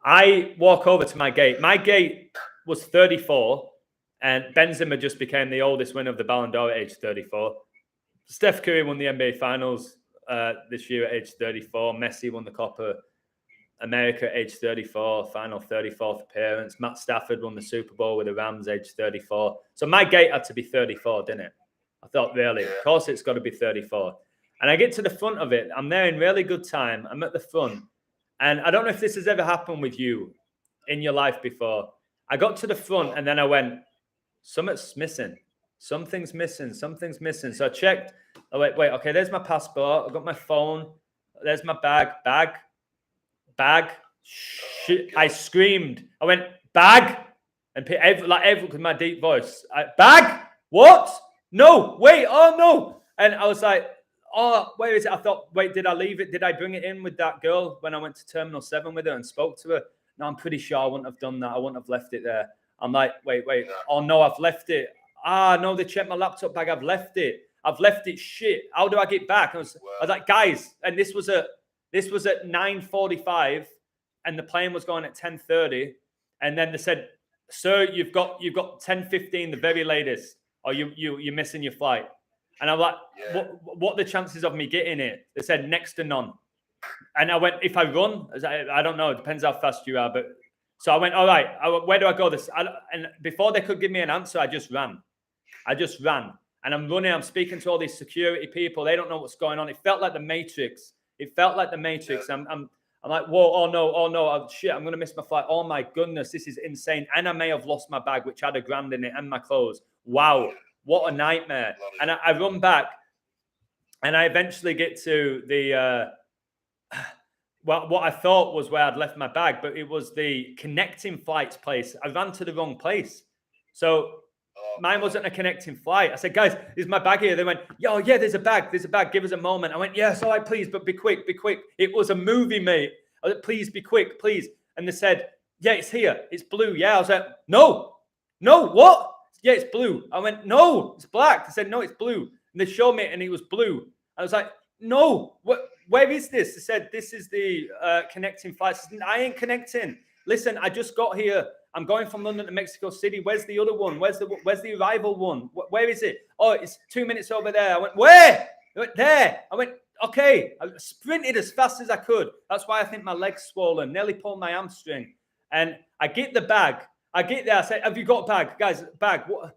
I walk over to my gate. My gate was 34, and Benzema just became the oldest winner of the Ballon d'Or at age 34. Steph Curry won the NBA Finals this year at age 34. Messi won the Copa America at age 34, final 34th appearance. Matt Stafford won the Super Bowl with the Rams, age 34. So my gate had to be 34, didn't it? I thought, really? Of course it's got to be 34. And I get to the front of it. I'm there in really good time. I'm at the front. And I don't know if this has ever happened with you in your life before. I got to the front and then I went, something's missing. Something's missing. Something's missing. So I checked. Oh, wait. Okay, there's my passport. I've got my phone. There's my bag. Shit. I screamed. I went, bag. And with my deep voice. Bag? What? No, wait. Oh, no. And I was like, oh, where is it? I thought, wait, did I leave it? Did I bring it in with that girl when I went to Terminal 7 with her and spoke to her? No, I'm pretty sure I wouldn't have done that. I wouldn't have left it there. I'm like, wait. Oh, no, I've left it. No, they checked my laptop bag. I've left it. Shit. How do I get back? I was like, guys, and this was at 9:45 and the plane was going at 10:30. And then they said, sir, you've got 10:15, the very latest, or you're missing your flight. And I'm like, what are the chances of me getting it? They said next to none. And I went, if I run, I don't know. It depends how fast you are. But so I went, all right, where do I go? And before they could give me an answer, I just ran. And I'm running. I'm speaking to all these security people. They don't know what's going on. It felt like the Matrix. I'm like, whoa, oh no, shit, I'm going to miss my flight. Oh my goodness, this is insane. And I may have lost my bag, which had $1,000 in it, and my clothes. Wow, what a nightmare. And I run back, and I eventually get to the, what I thought was where I'd left my bag, but it was the connecting flights place. I ran to the wrong place. So mine wasn't a connecting flight. I said, guys, is my bag here? They went, yeah, there's a bag. Give us a moment. I went, yes, all right, please, but be quick. It was a movie, mate. I was like, please, be quick, please. And they said, yeah, it's here. It's blue. Yeah. I was like, no, what? Yeah, it's blue. I went, no, it's black. They said, no, it's blue. And they showed me it and it was blue. I was like, no, where is this? They said, this is the connecting flights. I said, I ain't connecting. Listen, I just got here. I'm going from London to Mexico City. Where's the other one? Where's the arrival one? Where is it? Oh, it's 2 minutes over there. I went, where? I went, there. I went, okay. I sprinted as fast as I could. That's why I think my leg's swollen. Nearly pulled my hamstring. And I get the bag. I get there. I said, have you got a bag? Guys, bag. What?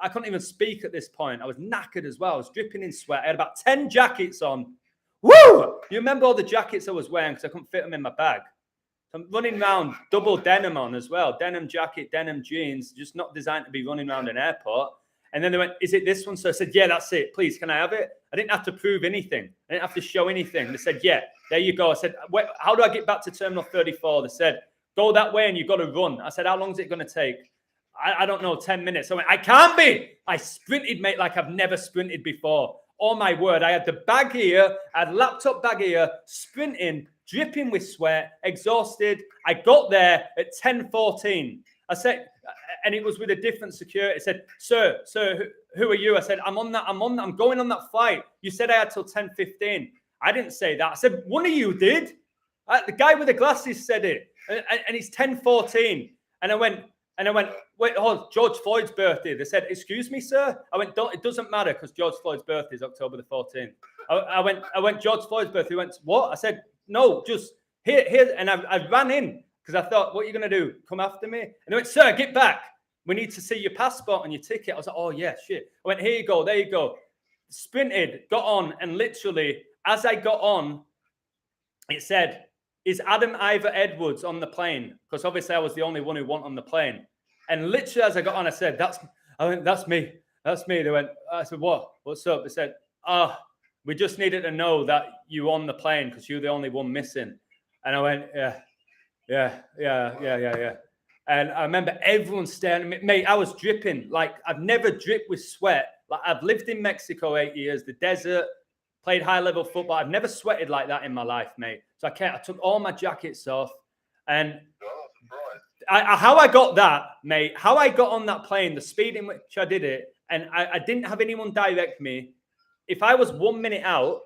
I couldn't even speak at this point. I was knackered as well. I was dripping in sweat. I had about 10 jackets on. Woo! You remember all the jackets I was wearing because I couldn't fit them in my bag. I'm running around, double denim on as well, denim jacket, denim jeans, just not designed to be running around an airport. And then they went, is it this one? So I said, yeah, that's it. Please, can I have it? I didn't have to prove anything. I didn't have to show anything. They said, yeah, there you go. I said, how do I get back to Terminal 34? They said, go that way and you've got to run. I said, how long is it going to take? I don't know, 10 minutes. I went, I can't be. I sprinted, mate, like I've never sprinted before. Oh, my word. I had the bag here, I had laptop bag here, sprinting, dripping with sweat, exhausted. I got there at 10:14. I said, and it was with a different security. I said, sir, who are you? I said, I'm going on that flight. You said I had till 10:15. I didn't say that. I said, one of you did. The guy with the glasses said it. And it's 10:14. And I went, wait, George Floyd's birthday. They said, excuse me, sir? I went, it doesn't matter because George Floyd's birthday is October the 14th. I went, George Floyd's birthday. He went, what? I said, no, just here. And I ran in because I thought, what are you going to do? Come after me? And he went, sir, get back. We need to see your passport and your ticket. I was like, oh, yeah, shit. I went, here you go. There you go. Sprinted, got on. And literally, as I got on, it said, is Adam Ivor Edwards on the plane? Because obviously I was the only one who went on the plane. And literally as I got on, I said, that's me. That's me. They went, I said, what? What's up? They said, we just needed to know that you on the plane because you're the only one missing. And I went, yeah. And I remember everyone staring at me. Mate, I was dripping. Like, I've never dripped with sweat. Like, I've lived in Mexico 8 years, the desert, played high-level football. I've never sweated like that in my life, mate. So I took all my jackets off. And how I got that, mate, how I got on that plane, the speed in which I did it, and I didn't have anyone direct me. If I was 1 minute out,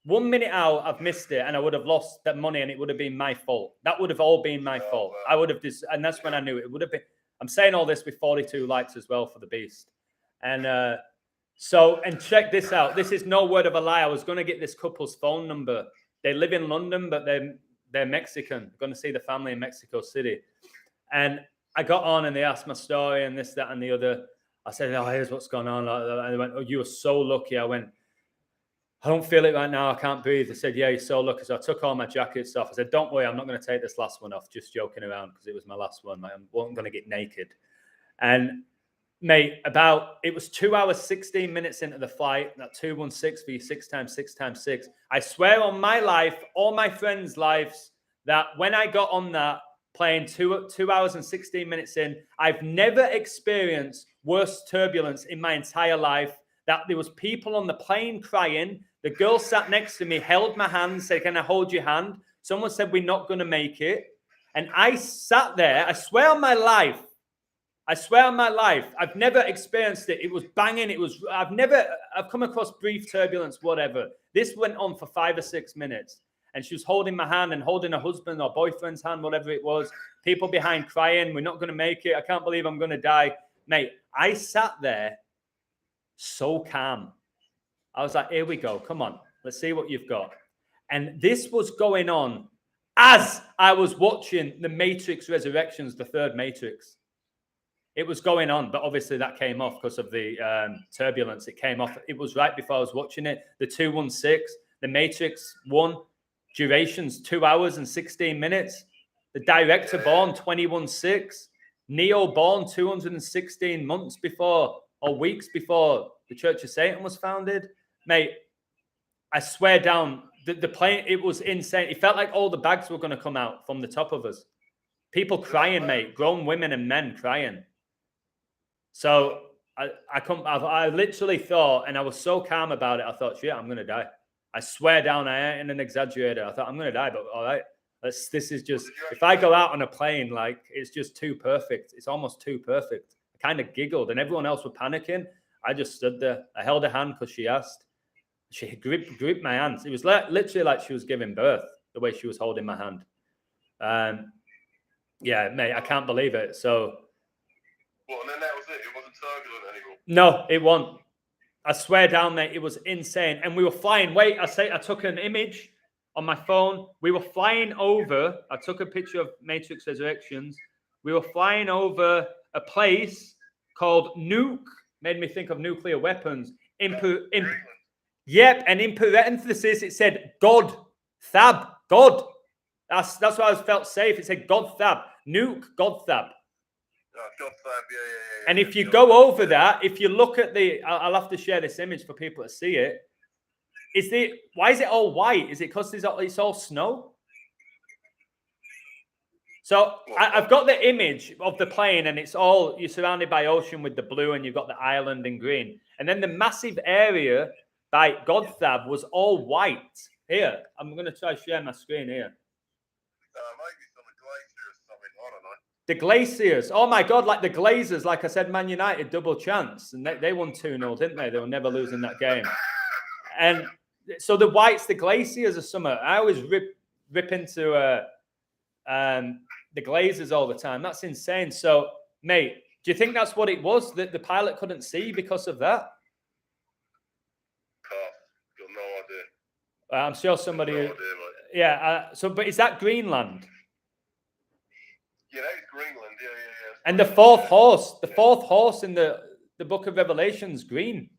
I've missed it, and I would have lost that money, and it would have been my fault. That would have all been my fault. I would have and that's when I knew it would have been. I'm saying all this with 42 likes as well for the beast. And and check this out. This is no word of a lie. I was going to get this couple's phone number. They live in London, but they're Mexican. I'm going to see the family in Mexico City. And I got on, and they asked my story and this, that, and the other. I said, oh, here's what's going on. And they went, oh, you were so lucky. I went, I don't feel it right now. I can't breathe. They said, yeah, you're so lucky. So I took all my jackets off. I said, don't worry. I'm not going to take this last one off. Just joking around because it was my last one. I wasn't going to get naked. And mate, it was 2 hours, 16 minutes into the flight, that 216 for you 6 times 6 times 6. I swear on my life, all my friends' lives, that when I got on that plane 2 hours and 16 minutes in, I've never experienced worse turbulence in my entire life. That there was people on the plane crying. The girl sat next to me, held my hand, said, can I hold your hand? Someone said, we're not going to make it. And I sat there, I swear on my life, I've never experienced it. It was banging. I've come across brief turbulence, whatever. This went on for 5 or 6 minutes. And she was holding my hand and holding her husband or boyfriend's hand, whatever it was. People behind crying, we're not going to make it. I can't believe I'm going to die. Mate, I sat there so calm. I was like, here we go. Come on. Let's see what you've got. And this was going on as I was watching The Matrix Resurrections, the third Matrix. It was going on, but obviously that came off because of the turbulence. It came off. It was right before I was watching it. The 216, The Matrix 1, durations 2 hours and 16 minutes. The director born 21/6. Neo born 216 months before or weeks before the Church of Satan was founded. Mate, I swear down, the plane, it was insane. It felt like all the bags were going to come out from the top of us. People crying, mate. Grown women and men crying. So I literally thought, and I was so calm about it, I thought, shit, I'm going to die. I swear down, I ain't an exaggerator. I thought, I'm going to die, but all right. This is just, if I go out on a plane, like, it's just too perfect. It's almost too perfect. I kind of giggled, and everyone else were panicking. I just stood there. I held her hand because she asked. She gripped my hands. It was literally like she was giving birth, the way she was holding my hand. Yeah, mate, I can't believe it. So. Well, and then that was it. It wasn't turbulent anymore. No, it wasn't. I swear down, mate, it was insane. And we were flying. Wait, I took an image on my phone. We were flying over. I took a picture of Matrix Resurrections. We were flying over a place called Nuke. Made me think of nuclear weapons. Yep, and in parenthesis it said God, Thab, God. That's why I felt safe. It said Godthab, Nuke Godthab. Godthab, yeah. And if you go over that, if you look at I'll have to share this image for people to see it. Why is it all white? Is it because it's all snow? So I've got the image of the plane, and you're surrounded by ocean with the blue, and you've got the island in green. And then the massive area by Godthab was all white. Here, I'm going to try to share my screen here. Maybe some glacier or something, I don't know. The Glaciers. Oh my God, like the Glazers, like I said, Man United, double chance. And they won 2-0, didn't they? They were never losing that game. And so the Whites, the Glaciers are summer. I always rip into the Glazers all the time. That's insane. So, mate, do you think that's what it was? That the pilot couldn't see because of that? Got no idea. I'm sure somebody. No idea, mate. Yeah. But is that Greenland? Yeah, that's Greenland. Yeah. And the fourth horse in the Book of Revelation's green.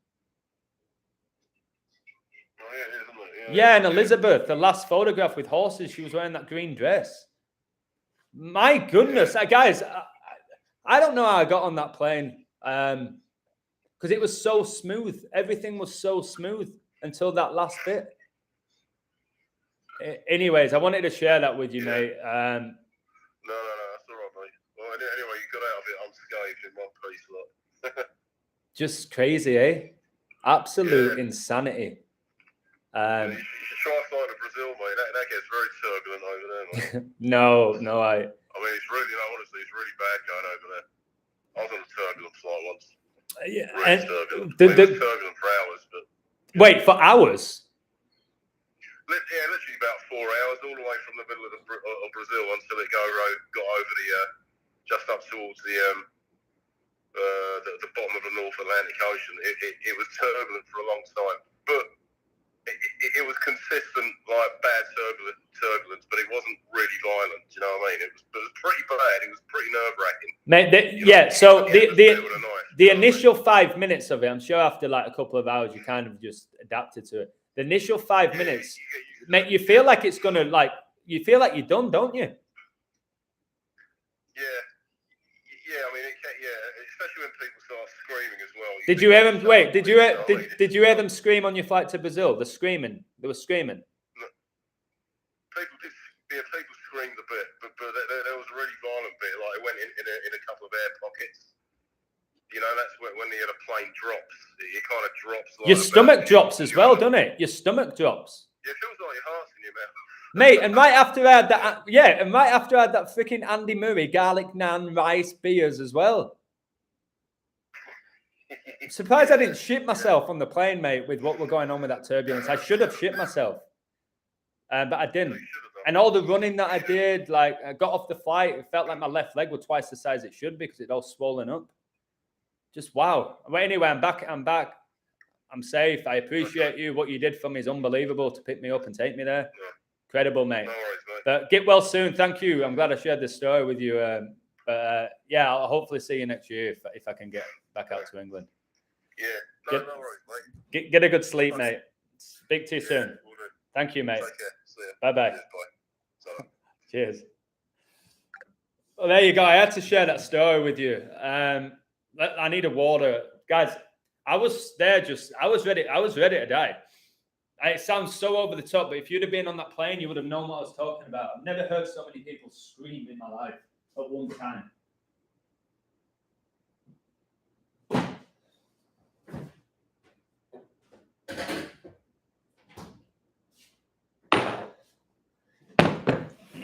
Oh, yeah, isn't it? Yeah, and Elizabeth, the last photograph with horses, she was wearing that green dress. My goodness, guys, I don't know how I got on that plane because it was so smooth. Everything was so smooth until that last bit. Anyways, I wanted to share that with you, mate. No, that's all right, mate. Well, anyway, you got out of it unscathed in one piece, look. Just crazy, eh? Absolute insanity. You should try flying to Brazil, mate. That gets very turbulent over there, mate. No, I mean, it's really, honestly, it's really bad going over there. I was on a turbulent flight once. Yeah, really turbulent. It was turbulent for hours, but... Wait, for hours? Yeah, literally about 4 hours, all the way from the middle of Brazil until it got over just up towards the bottom of the North Atlantic Ocean. It was turbulent for a long time, but it was consistent, like bad turbulence, but it wasn't really violent. Do you know what I mean? It was pretty bad. It was pretty nerve-wracking. Mate, so the initial 5 minutes of it, I'm sure after like a couple of hours, you kind of just adapted to it. The initial 5 minutes, mate, you feel like it's gonna you feel like you're done, don't you? Yeah. I mean, especially when people start screaming as well. Did you hear them? Wait, did you hear them scream on your flight to Brazil? The screaming, they were screaming. No. People screamed a bit, but there was a really violent bit. Like it went in a couple of air pockets. You know, that's when the plane drops. It kind of drops. Like your stomach drops as well, doesn't it? Your stomach drops. Yeah, it feels like your heart's in your mouth. Mate, and right after I had that, freaking Andy Murray garlic naan rice beers as well. I'm surprised I didn't shit myself on the plane, mate, with what were going on with that turbulence. I should have shit myself, but I didn't. And all the running that I did, like I got off the flight, it felt like my left leg was twice the size it should be because it'd all swollen up. Just wow. But anyway, I'm back. I'm safe. I appreciate you. What you did for me is unbelievable to pick me up and take me there. Incredible, mate. No worries, mate. But get well soon. Thank you. I'm glad I shared this story with you. Yeah, I'll hopefully see you next year if I can get back out to England. Yeah, no worries, mate. Get a good sleep, mate. Speak to you soon. Thank you, mate. Take care. See you. Bye-bye. Bye. Cheers. Well, there you go. I had to share that story with you. I need a water. Guys, I was ready to die. It sounds so over the top, but if you'd have been on that plane, you would have known what I was talking about. I've never heard so many people scream in my life at one time.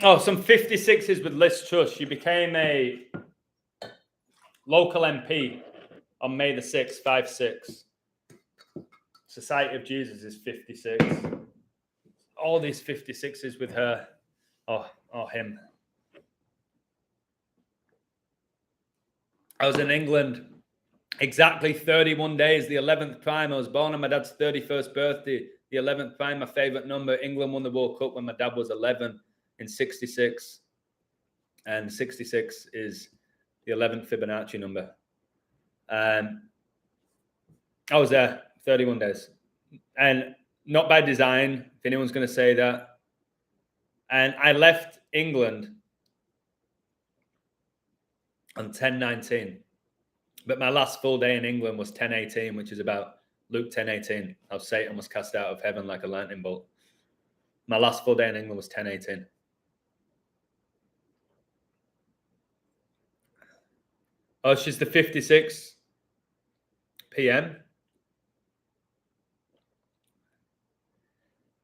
Oh, some 56s with Liz Truss. She became a local MP on May the 6th, 5-6. Society of Jesus is 56. All these 56s with her. Oh, him. I was in England exactly 31 days, the 11th prime. I was born on my dad's 31st birthday, the 11th prime, my favourite number. England won the World Cup when my dad was 11 in 66. And 66 is the 11th Fibonacci number. I was there 31 days. And not by design, if anyone's going to say that. And I left England on 10/19. But my last full day in England was 10/18, which is about Luke 10:18, how Satan was cast out of heaven like a lightning bolt. My last full day in England was 10/18. Oh, she's the 56 p.m.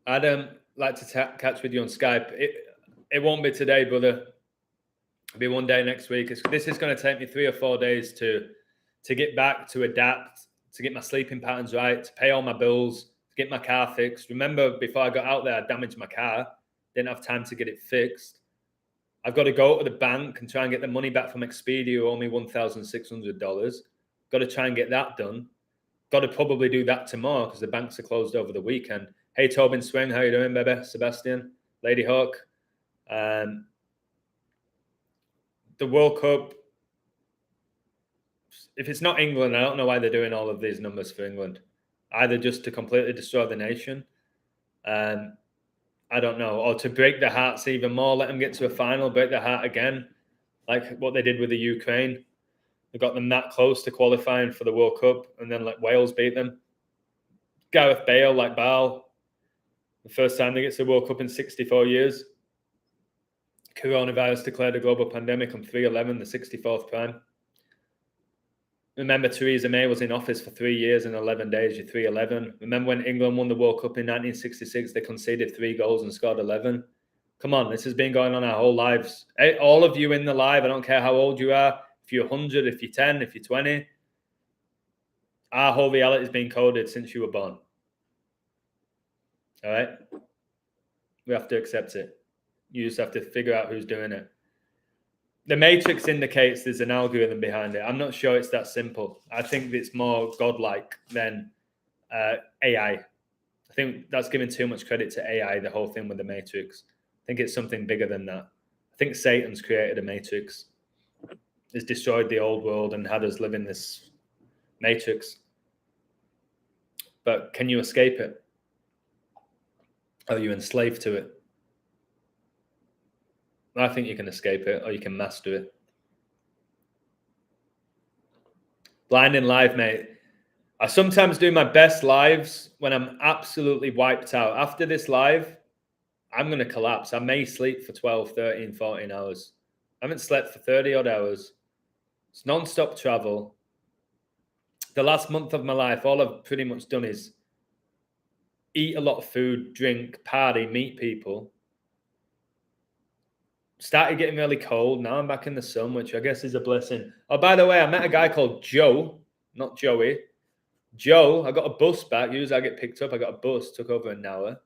I'd like to catch with you on Skype. It won't be today, brother. It'll be one day next week. This is going to take me 3 or 4 days to get back, to adapt, to get my sleeping patterns right, to pay all my bills, to get my car fixed. Remember, before I got out there, I damaged my car. Didn't have time to get it fixed. I've got to go to the bank and try and get the money back from Expedia, who owe me $1,600. Got to try and get that done. Got to probably do that tomorrow because the banks are closed over the weekend. Hey, Tobin Swing, how you doing, baby? Sebastian, Lady Hawk. The World Cup, if it's not England, I don't know why they're doing all of these numbers for England. Either just to completely destroy the nation, I don't know, or to break their hearts even more, let them get to a final, break their heart again, like what they did with the Ukraine. They got them that close to qualifying for the World Cup, and then let Wales beat them. Gareth Bale, like Bale, the first time they get to the World Cup in 64 years. Coronavirus declared a global pandemic on 3/11, the 64th prime. Remember, Theresa May was in office for 3 years and 11 days. You're 3/11. Remember when England won the World Cup in 1966? They conceded 3 goals and scored 11. Come on, this has been going on our whole lives. Hey, all of you in the live, I don't care how old you are, if you're 100, if you're 10, if you're 20, our whole reality has been coded since you were born. All right? We have to accept it. You just have to figure out who's doing it. The Matrix indicates there's an algorithm behind it. I'm not sure it's that simple. I think it's more godlike than AI. I think that's giving too much credit to AI, the whole thing with the Matrix. I think it's something bigger than that. I think Satan's created a Matrix. Has destroyed the old world and had us live in this Matrix. But can you escape it? Are you enslaved to it? I think you can escape it, or you can master it. Blinding live, mate. I sometimes do my best lives when I'm absolutely wiped out. After this live, I'm going to collapse. I may sleep for 12, 13, 14 hours. I haven't slept for 30 odd hours. It's non-stop travel. The last month of my life, all I've pretty much done is eat a lot of food, drink, party, meet people. Started getting really cold. Now I'm back in the sun, which I guess is a blessing. Oh, by the way, I met a guy called Joe, not Joey. Joe, I got a bus back. Usually I get picked up. I got a bus, took over an hour.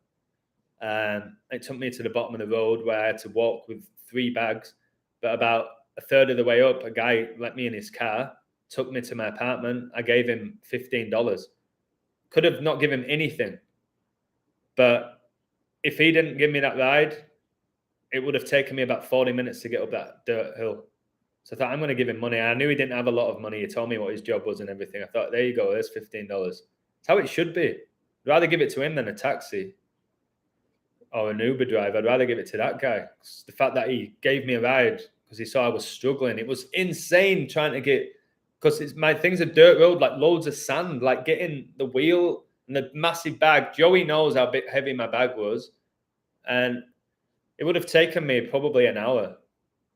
It took me to the bottom of the road where I had to walk with 3 bags. But about a third of the way up, a guy let me in his car, took me to my apartment. I gave him $15. Could have not given him anything. But if he didn't give me that ride, it would have taken me about 40 minutes to get up that dirt hill. So I thought, I'm going to give him money. I knew he didn't have a lot of money. He told me what his job was and everything. I thought, there you go, there's $15. It's how it should be. I'd rather give it to him than a taxi or an Uber driver. I'd rather give it to that guy. The fact that he gave me a ride because he saw I was struggling. It was insane trying to get, because my thing's a dirt road, like loads of sand, like getting the wheel and the massive bag. Joey knows how big heavy my bag was. And it would have taken me probably an hour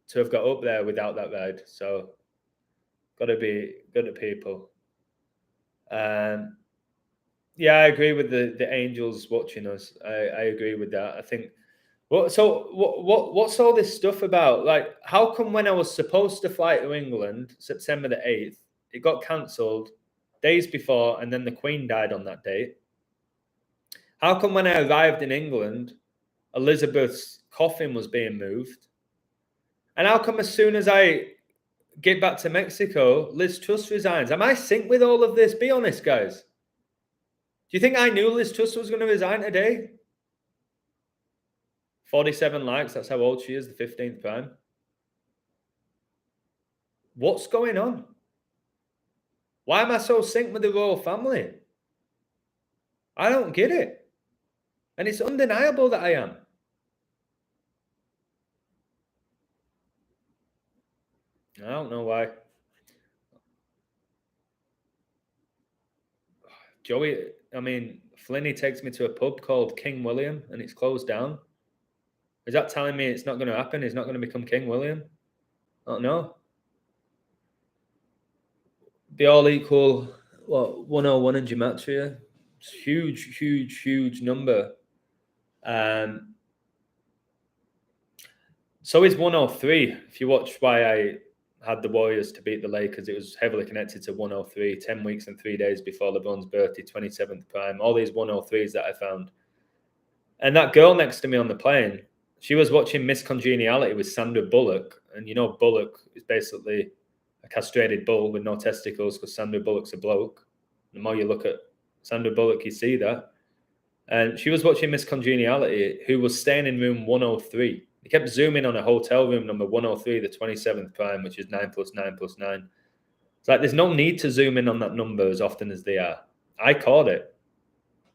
to have got up there without that ride. So, got to be good at people. Yeah, I agree with the angels watching us. I agree with that. I think. What's all this stuff about? Like, how come when I was supposed to fly to England, September the 8th, it got cancelled days before, and then the Queen died on that date? How come when I arrived in England, Elizabeth's coffin was being moved? And how come as soon as I get back to Mexico, Liz Truss resigns? Am I synced with all of this? Be honest, guys. Do you think I knew Liz Truss was going to resign today? 47 likes, that's how old she is, the 15th prime. What's going on? Why am I so synced with the royal family? I don't get it. And it's undeniable that I am. I don't know why. Joey, I mean, Flinny takes me to a pub called King William and it's closed down. Is that telling me it's not going to happen? He's not going to become King William? I don't know. They all equal, what, 101 in gematria? It's huge, huge, huge number. So is 103. If you watch why I had the Warriors to beat the Lakers, it was heavily connected to 103, 10 weeks and 3 days before LeBron's birthday, 27th prime, all these 103s that I found. And that girl next to me on the plane, she was watching Miss Congeniality with Sandra Bullock. And you know, Bullock is basically a castrated bull with no testicles because Sandra Bullock's a bloke. The more you look at Sandra Bullock, you see that. And she was watching Miss Congeniality, who was staying in room 103. He kept zooming on a hotel room number 103, the 27th prime, which is 9 + 9 + 9. It's like there's no need to zoom in on that number as often as they are. I caught it.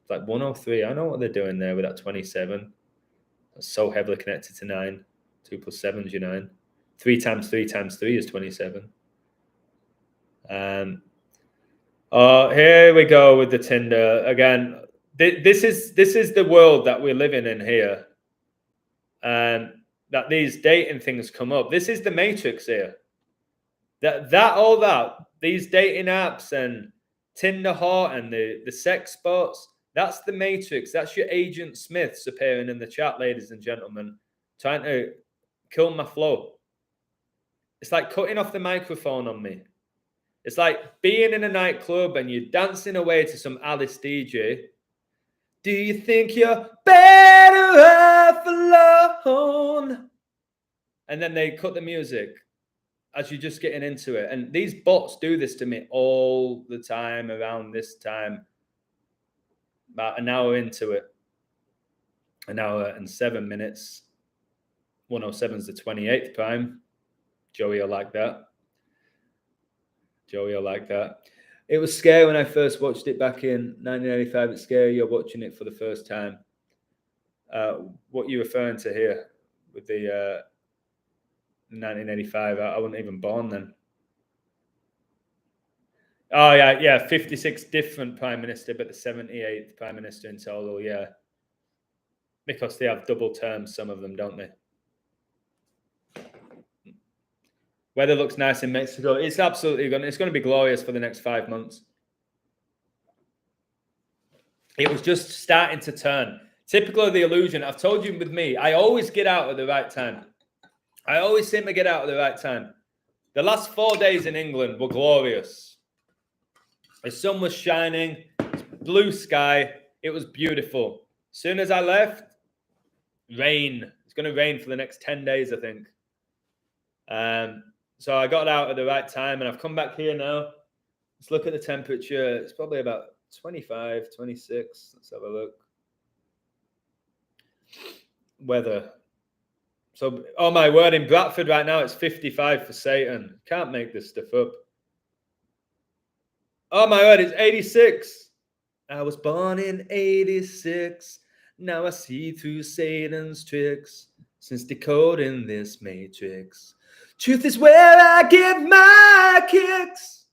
It's like 103. I know what they're doing there with that 27. That's so heavily connected to 9. 2 + 7 is your 9. 3 × 3 × 3 is 27. Here we go with the Tinder again. This is the world that we're living in here. That these dating things come up. This is the Matrix here. These dating apps and Tinder Hot and the sex spots, that's the Matrix. That's your Agent Smiths appearing in the chat, ladies and gentlemen, trying to kill my flow. It's like cutting off the microphone on me. It's like being in a nightclub and you're dancing away to some Alice DJ. Do you think you're better off alone? And then they cut the music as you're just getting into it. And these bots do this to me all the time around this time. About an hour into it. An hour and 7 minutes. 107's the 28th prime. Joey will like that. Joey will like that. It was scary when I first watched it back in 1985. It's scary you're watching it for the first time. What are you referring to here with the 1985? I wasn't even born then. Oh, yeah. 56 different prime minister, but the 78th prime minister in total, yeah. Because they have double terms, some of them, don't they? Weather looks nice in Mexico. It's absolutely going to be glorious for the next 5 months. It was just starting to turn. Typical of the illusion. I've told you with me, I always get out at the right time. I always seem to get out at the right time. The last 4 days in England were glorious. The sun was shining, blue sky. It was beautiful. As soon as I left, rain. It's going to rain for the next 10 days, I think. So I got out at the right time and I've come back here now. Let's look at the temperature. It's probably about 25, 26. Let's have a look. Weather. So, oh my word, in Bradford right now, it's 55 for Satan. Can't make this stuff up. Oh my word, it's 86. I was born in 86. Now I see through Satan's tricks. Since decoding this matrix. Truth is where I get my kicks.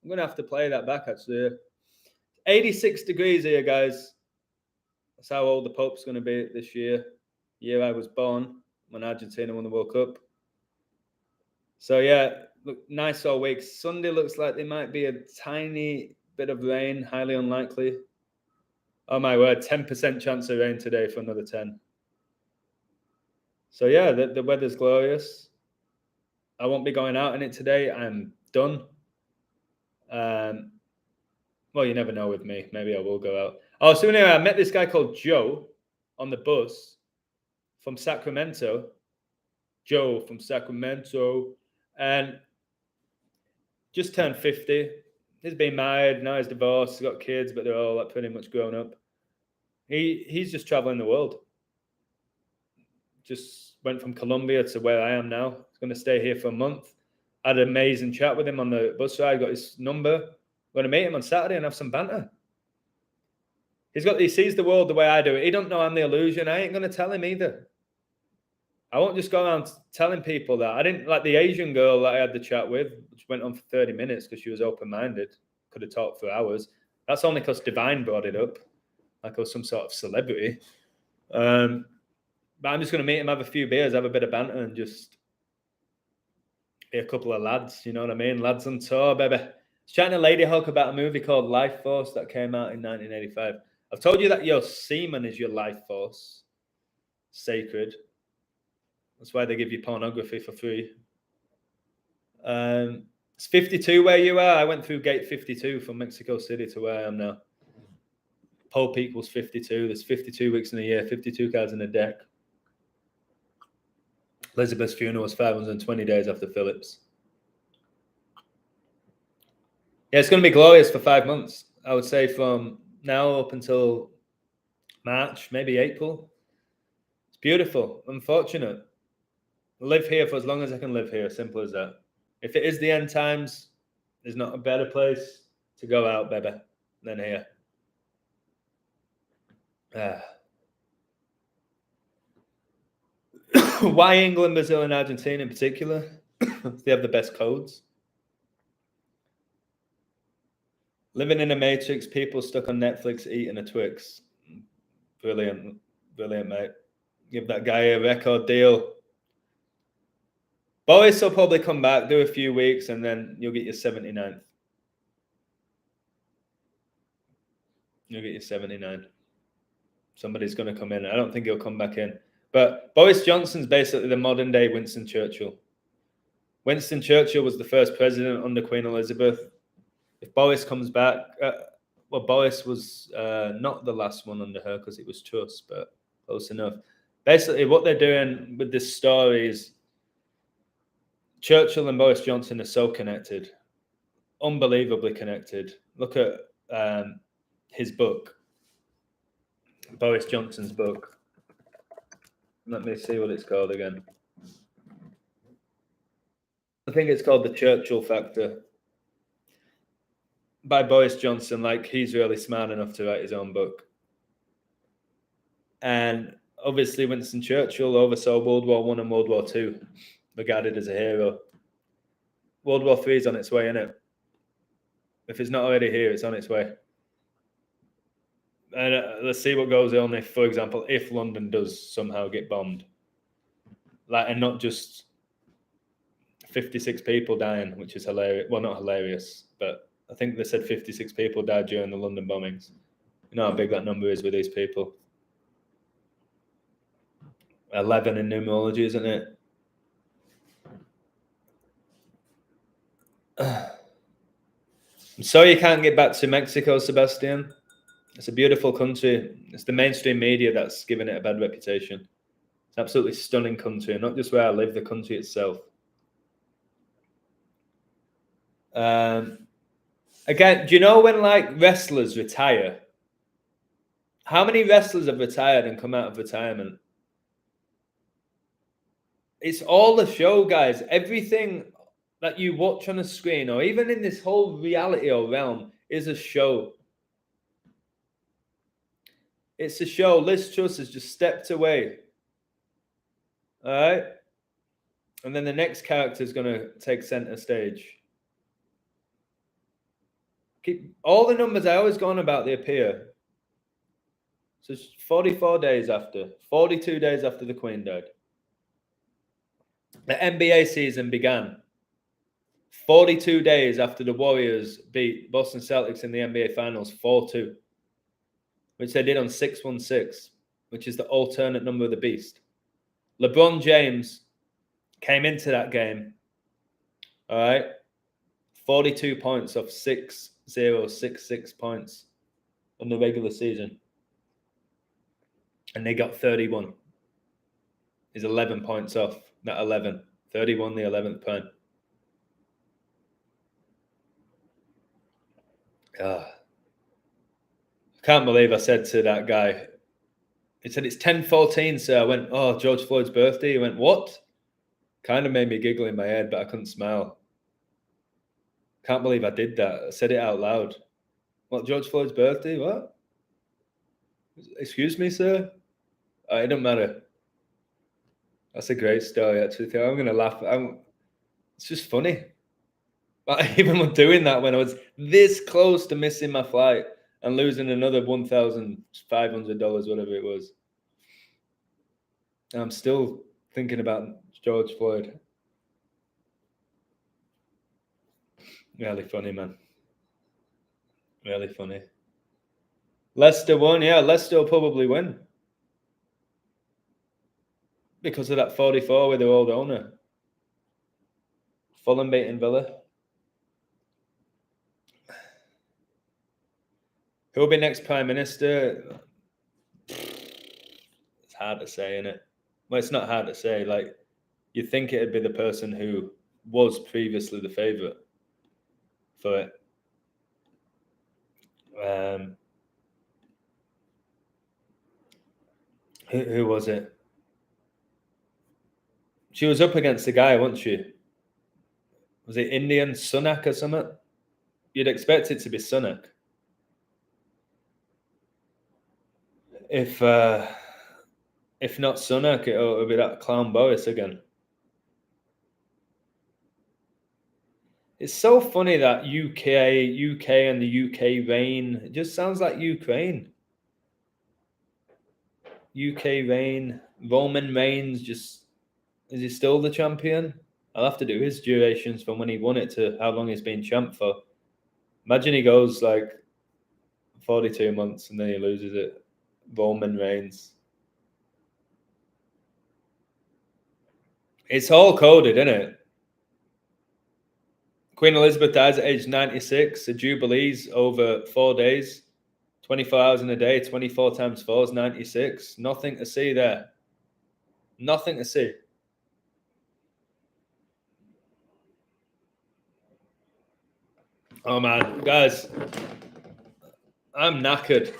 I'm going to have to play that back, actually. 86 degrees here, guys. That's how old the Pope's going to be this year. Year I was born, when Argentina won the World Cup. So, yeah, look, nice all week. Sunday looks like there might be a tiny bit of rain, highly unlikely. Oh, my word, 10% chance of rain today for another 10. So, yeah, the weather's glorious. I won't be going out in it today. I'm done. Well, you never know with me. Maybe I will go out. Oh, so anyway, I met this guy called Joe on the bus from Sacramento. Joe from Sacramento. And just turned 50. He's been married. Now he's divorced. He's got kids, but they're all like pretty much grown up. He's just traveling the world. Just went from Colombia to where I am now. He's going to stay here for a month. I had an amazing chat with him on the bus ride. Got his number. I'm going to meet him on Saturday and have some banter. He sees the world the way I do it. He don't know I'm the illusion. I ain't going to tell him either. I won't just go around telling people that. I didn't like the Asian girl that I had the chat with, which went on for 30 minutes because she was open-minded. Could have talked for hours. That's only because Divine brought it up, like I was some sort of celebrity. But I'm just going to meet him, have a few beers, have a bit of banter, and just be a couple of lads. You know what I mean? Lads on tour, baby. I was chatting to Lady Hawk about a movie called Life Force that came out in 1985. I've told you that your semen is your life force. Sacred. That's why they give you pornography for free. It's 52 where you are. I went through gate 52 from Mexico City to where I am now. Pope equals 52. There's 52 weeks in a year, 52 cards in a deck. Elizabeth's funeral was 520 days after Philip's. Yeah, it's going to be glorious for 5 months. I would say from now up until March, maybe April. It's beautiful. I'm fortunate. I live here for as long as I can live here. Simple as that. If it is the end times, there's not a better place to go out, baby, than here. Why England, Brazil, and Argentina in particular? They have the best codes. Living in a matrix, people stuck on Netflix eating a Twix. Brilliant, brilliant, mate. Give that guy a record deal. Boris will probably come back, do a few weeks, and then you'll get your 79th. You'll get your 79. Somebody's going to come in. I don't think he'll come back in. But Boris Johnson's basically the modern day Winston Churchill. Winston Churchill was the first president under Queen Elizabeth. If Boris comes back, well, Boris was not the last one under her because it was Truss, but close enough. Basically, what they're doing with this story is Churchill and Boris Johnson are so connected, unbelievably connected. Look at his book, Boris Johnson's book. Let me see what it's called again. I think it's called The Churchill Factor by Boris Johnson. Like, he's really smart enough to write his own book. And obviously Winston Churchill oversaw World War I and World War II, regarded as a hero. World War III is on its way, innit? If it's not already here, it's on its way. And let's see what goes on if, for example, if London does somehow get bombed. Like, and not just 56 people dying, which is hilarious. Well, not hilarious, but I think they said 56 people died during the London bombings. You know how big that number is with these people. 11 in numerology, isn't it? I'm sorry you can't get back to Mexico, Sebastian. It's a beautiful country. It's the mainstream media that's given it a bad reputation. It's an absolutely stunning country, not just where I live, the country itself. Again, do you know when like wrestlers retire? How many wrestlers have retired and come out of retirement? It's all a show, guys. Everything that you watch on a screen or even in this whole reality or realm is a show. It's a show. Liz Truss has just stepped away. All right? And then the next character is going to take center stage. All the numbers I always go on about, they appear. So it's 44 days after, 42 days after the Queen died. The NBA season began 42 days after the Warriors beat Boston Celtics in the NBA Finals 4-2, which they did on 616, which is the alternate number of the beast. LeBron James came into that game, all right, 42 points off 6,066 points in the regular season. And they got 31. He's 11 points off, not 11. 31, the 11th point. I can't believe I said to that guy, he said, it's 10:14, so I went, oh, George Floyd's birthday. He went, what? Kind of made me giggle in my head, but I couldn't smile. Can't believe I did that. I said it out loud. What, George Floyd's birthday? What? Excuse me, sir? It don't matter. That's a great story, actually. I'm going to laugh. It's just funny. I even doing that when I was this close to missing my flight and losing another $1,500, whatever it was. And I'm still thinking about George Floyd. Really funny, man. Really funny. Leicester won. Yeah, Leicester will probably win. Because of that 44 with their old owner. Fulham beating Villa. Who'll be next Prime Minister? It's hard to say, isn't it? Well, it's not hard to say. Like, you'd think it'd be the person who was previously the favourite for it. Who was it? She was up against the guy, wasn't she? Was it Indian Sunak or something? You'd expect it to be Sunak. If not Sunak, it'll be that clown Boris again. It's so funny that UK and the UK reign. It just sounds like Ukraine. UK reign. Roman Reigns is he still the champion? I'll have to do his durations from when he won it to how long he's been champ for. Imagine he goes like 42 months and then he loses it. Roman Reigns. It's all coded, isn't it? Queen Elizabeth dies at age 96. The Jubilees over 4 days. 24 hours in a day. 24 times 4 is 96. Nothing to see there. Nothing to see. Oh, man. Guys, I'm knackered.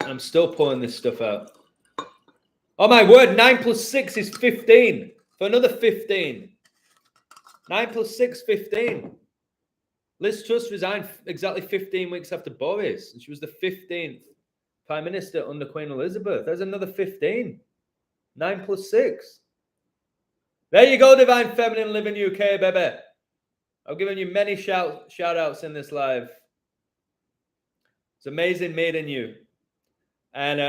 I'm still pulling this stuff out. Oh, my word. 9 plus 6 is 15. For another 15. 9 plus 6, 15. Liz Truss resigned exactly 15 weeks after Boris. And she was the 15th Prime Minister under Queen Elizabeth. There's another 15. 9 plus 6. There you go, Divine Feminine Living UK, baby. I've given you many shout outs in this live. It's amazing meeting you. And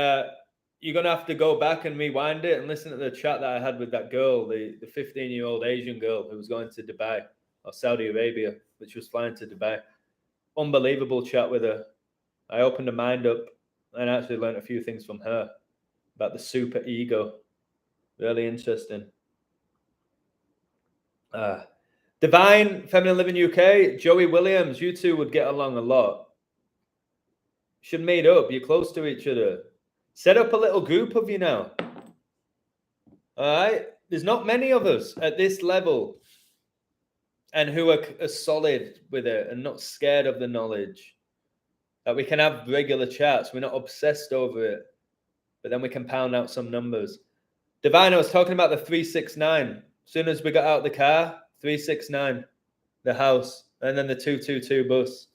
you're going to have to go back and rewind it and listen to the chat that I had with that girl, the 15-year-old Asian girl who was going to Dubai or Saudi Arabia, which was flying to Dubai. Unbelievable chat with her. I opened her mind up and actually learned a few things from her about the super ego. Really interesting. Divine Feminine Living UK, Joey Williams, you two would get along a lot. Should meet up. You're close to each other. Set up a little group of you now. All right? There's not many of us at this level and who are solid with it and not scared of the knowledge. That we can have regular chats. We're not obsessed over it. But then we can pound out some numbers. Divine, I was talking about the 369. As soon as we got out of the car, 369, the house, and then the 222 bus.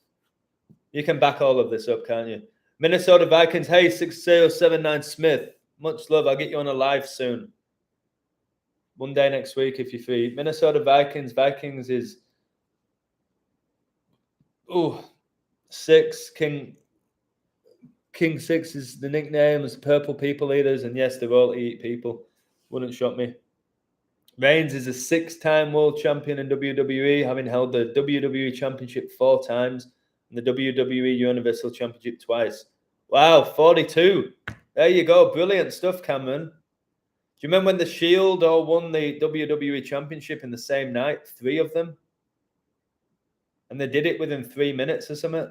You can back all of this up, can't you? Minnesota Vikings, hey, 6079 Smith. Much love. I'll get you on a live soon. One day next week if you're free. Minnesota Vikings is 6. King 6 is the nickname. It's Purple People Eaters, and yes, they're all eat people. Wouldn't shock me. Reigns is a 6-time world champion in WWE, having held the WWE Championship 4 times and the WWE Universal Championship twice. Wow, 42. There you go. Brilliant stuff, Cameron. Do you remember when the Shield all won the WWE Championship in the same night? 3 of them. And they did it within 3 minutes or something.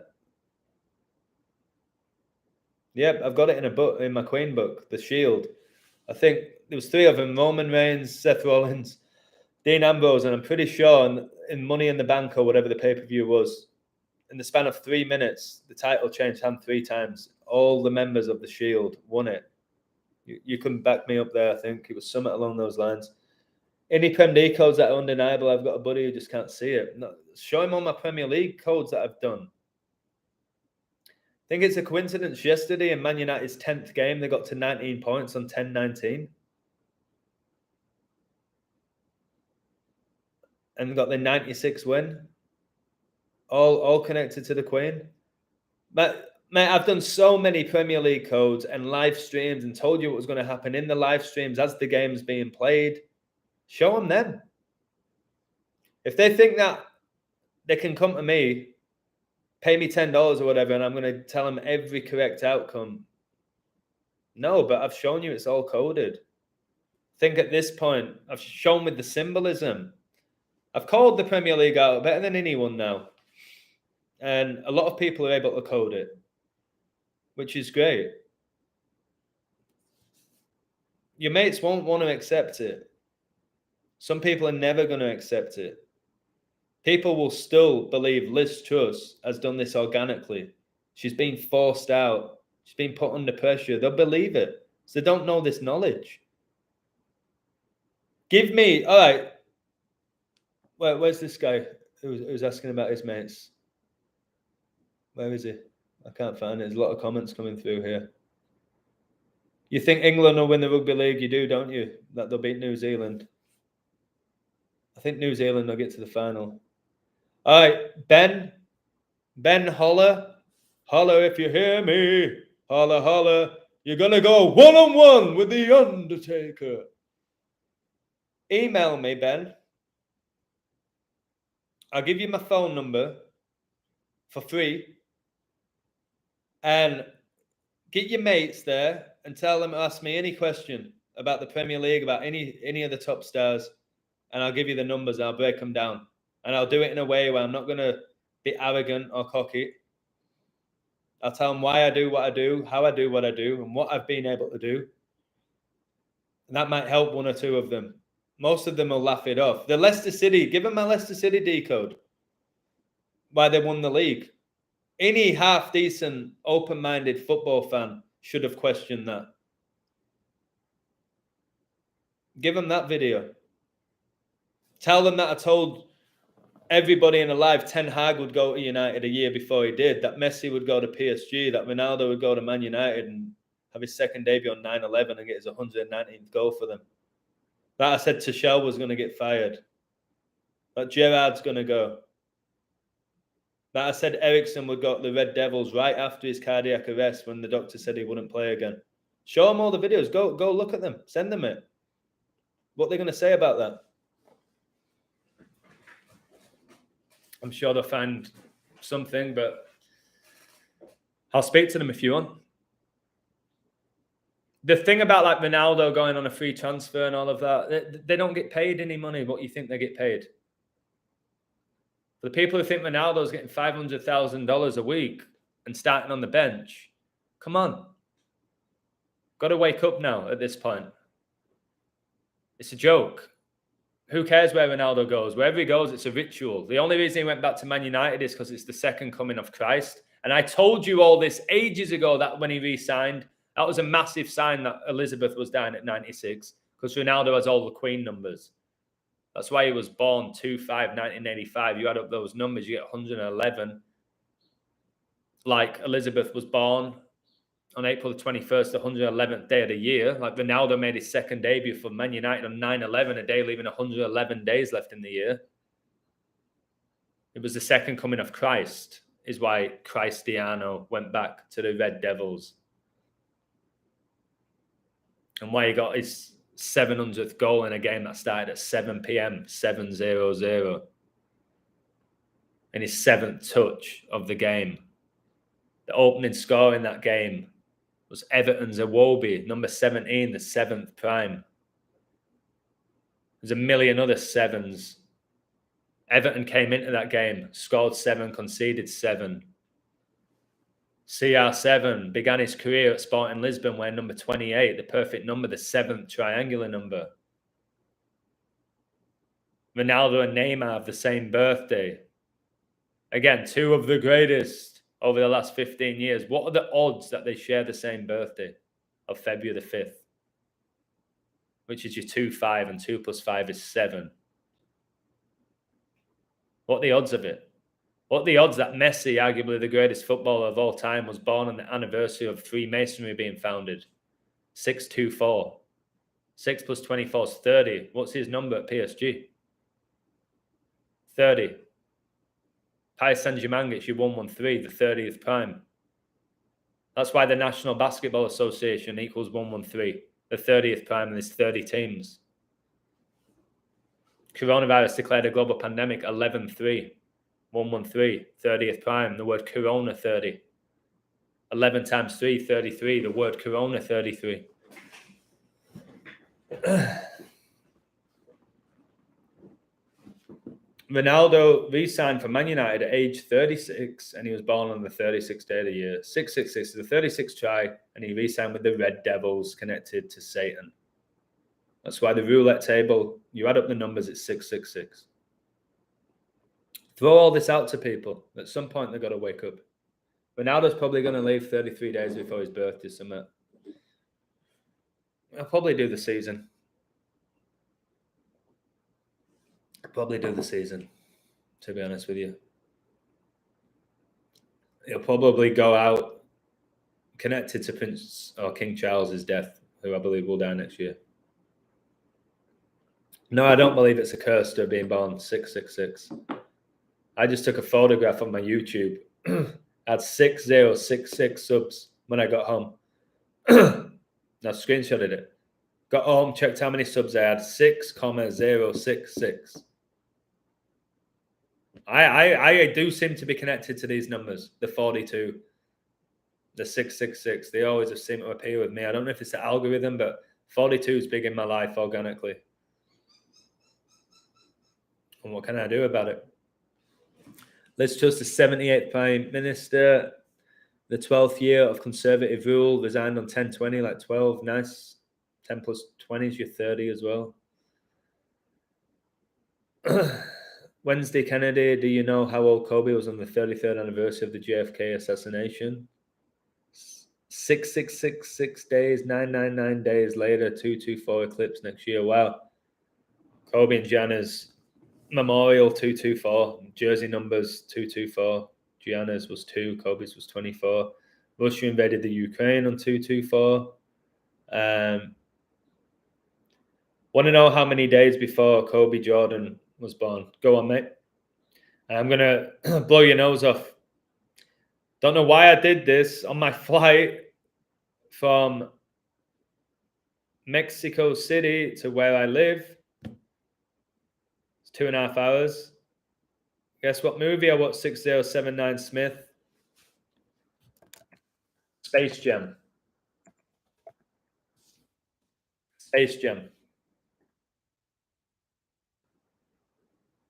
Yep, I've got it in a book, in my Queen book, The Shield. I think there was 3 of them: Roman Reigns, Seth Rollins, Dean Ambrose, and I'm pretty sure in Money in the Bank or whatever the pay-per-view was, in the span of 3 minutes, the title changed hands 3 times. All the members of the Shield won it. You couldn't back me up there, I think. It was something along those lines. Any Prem D codes that are undeniable, I've got a buddy who just can't see it. No, show him all my Premier League codes that I've done. I think it's a coincidence yesterday in Man United's 10th game, they got to 19 points on 10-19. and got the 96 win. All connected to the Queen. But mate, I've done so many Premier League codes and live streams and told you what was going to happen in the live streams as the game's being played. Show them then. If they think that they can come to me, pay me $10 or whatever, and I'm going to tell them every correct outcome. No, but I've shown you it's all coded. I think at this point, I've shown with the symbolism. I've called the Premier League out better than anyone now. And a lot of people are able to code it, which is great. Your mates won't want to accept it. Some people are never going to accept it. People will still believe Liz Truss has done this organically. She's been forced out. She's been put under pressure. They'll believe it. So they don't know this knowledge. Give me, all right. Where's this guy who's asking about his mates? Where is he? I can't find it. There's a lot of comments coming through here. You think England will win the Rugby League? You do, don't you? That they'll beat New Zealand. I think New Zealand will get to the final. All right, Ben holler if you hear me. Holler. You're going to go one-on-one with The Undertaker. Email me, Ben. I'll give you my phone number for free. And get your mates there and tell them to ask me any question about the Premier League, about any of the top stars. And I'll give you the numbers and I'll break them down. And I'll do it in a way where I'm not going to be arrogant or cocky. I'll tell them why I do what I do, how I do what I do, and what I've been able to do. And that might help one or two of them. Most of them will laugh it off. The Leicester City, give them my Leicester City decode. Why they won the league. Any half-decent, open-minded football fan should have questioned that. Give them that video. Tell them that I told everybody in alive Ten Hag would go to United a year before he did, that Messi would go to PSG, that Ronaldo would go to Man United and have his second debut on 9/11 and get his 119th goal for them. That I said Tuchel was going to get fired. That Gerrard's going to go. That I said Ericsson would go to the Red Devils right after his cardiac arrest when the doctor said he wouldn't play again. Show them all the videos. Go look at them. Send them it. What they're going to say about that. I'm sure they'll find something, but I'll speak to them if you want. The thing about like Ronaldo going on a free transfer and all of that, they don't get paid any money. What you think they get paid? For the people who think Ronaldo's getting $500,000 a week and starting on the bench, come on. Got to wake up now at this point. It's a joke. Who cares where Ronaldo goes? Wherever he goes, it's a ritual. The only reason he went back to Man United is because it's the second coming of Christ. And I told you all this ages ago that when he re-signed, that was a massive sign that Elizabeth was down at 96 because Ronaldo has all the Queen numbers. That's why he was born 2/5, 1985. You add up those numbers, you get 111. Like Elizabeth was born on April the 21st, the 111th day of the year. Like Ronaldo made his second debut for Man United on 9/11, a day leaving 111 days left in the year. It was the second coming of Christ, is why Cristiano went back to the Red Devils. And why he got his 700th goal in a game that started at 7 p.m., 7-0-0. And his 7th touch of the game. The opening score in that game was Everton's Iwobi, number 17, the 7th prime. There's a million other 7s. Everton came into that game, scored 7, conceded 7. CR7 began his career at Sporting Lisbon wearing number 28, the perfect number, the 7th triangular number. Ronaldo and Neymar have the same birthday. Again, 2 of the greatest over the last 15 years. What are the odds that they share the same birthday of February the 5th? Which is your 2-5, and 2 + 5 is 7. What are the odds of it? What are the odds that Messi, arguably the greatest footballer of all time, was born on the anniversary of Freemasonry being founded? 624. 6 + 24 is 30. What's his number at PSG? 30. Paris Saint-Germain gets you 113, the 30th prime. That's why the National Basketball Association equals 113, the 30th prime, and there's 30 teams. Coronavirus declared a global pandemic, 11-3, 113, 30th prime, the word corona 30. 11 times 3, 33, the word corona 33. Ronaldo re-signed for Man United at age 36, and he was born on the 36th day of the year. 666 is the 36th try, and he re-signed with the Red Devils, connected to Satan. That's why the roulette table, you add up the numbers, it's 666. Throw all this out to people. At some point, they've got to wake up. Ronaldo's probably going to leave 33 days before his birthday, somewhere. I'll probably do the season. Probably do the season, to be honest with you. He'll probably go out connected to Prince or King Charles's death, who I believe will die next year. No, I don't believe it's a curse to being born 666. I just took a photograph on my YouTube. I had 6066 subs when I got home. I screenshotted it. Got home, checked how many subs I had. 6,066. I do seem to be connected to these numbers. The 42, the 666. They always have seemed to appear with me. I don't know if it's the algorithm, but 42 is big in my life organically. And what can I do about it? Let's trust the 78th Prime Minister. The 12th year of Conservative rule, resigned on 10/20, like 12. Nice. 10 plus 20 is your 30 as well. Wednesday Kennedy, do you know how old Kobe was on the 33rd anniversary of the JFK assassination? 6666 days, 999 days later, 224 eclipse next year. Wow. Kobe and Gianna's memorial, 224. Jersey numbers, 224. Gianna's was 2, Kobe's was 24. Russia invaded the Ukraine on 224. Want to know how many days before Kobe Jordan was born? Go on, mate. I'm going to blow your nose off. Don't know why I did this on my flight from Mexico City to where I live. It's 2.5 hours. Guess what movie I watched? 6079 Smith. Space Jam. Space Jam.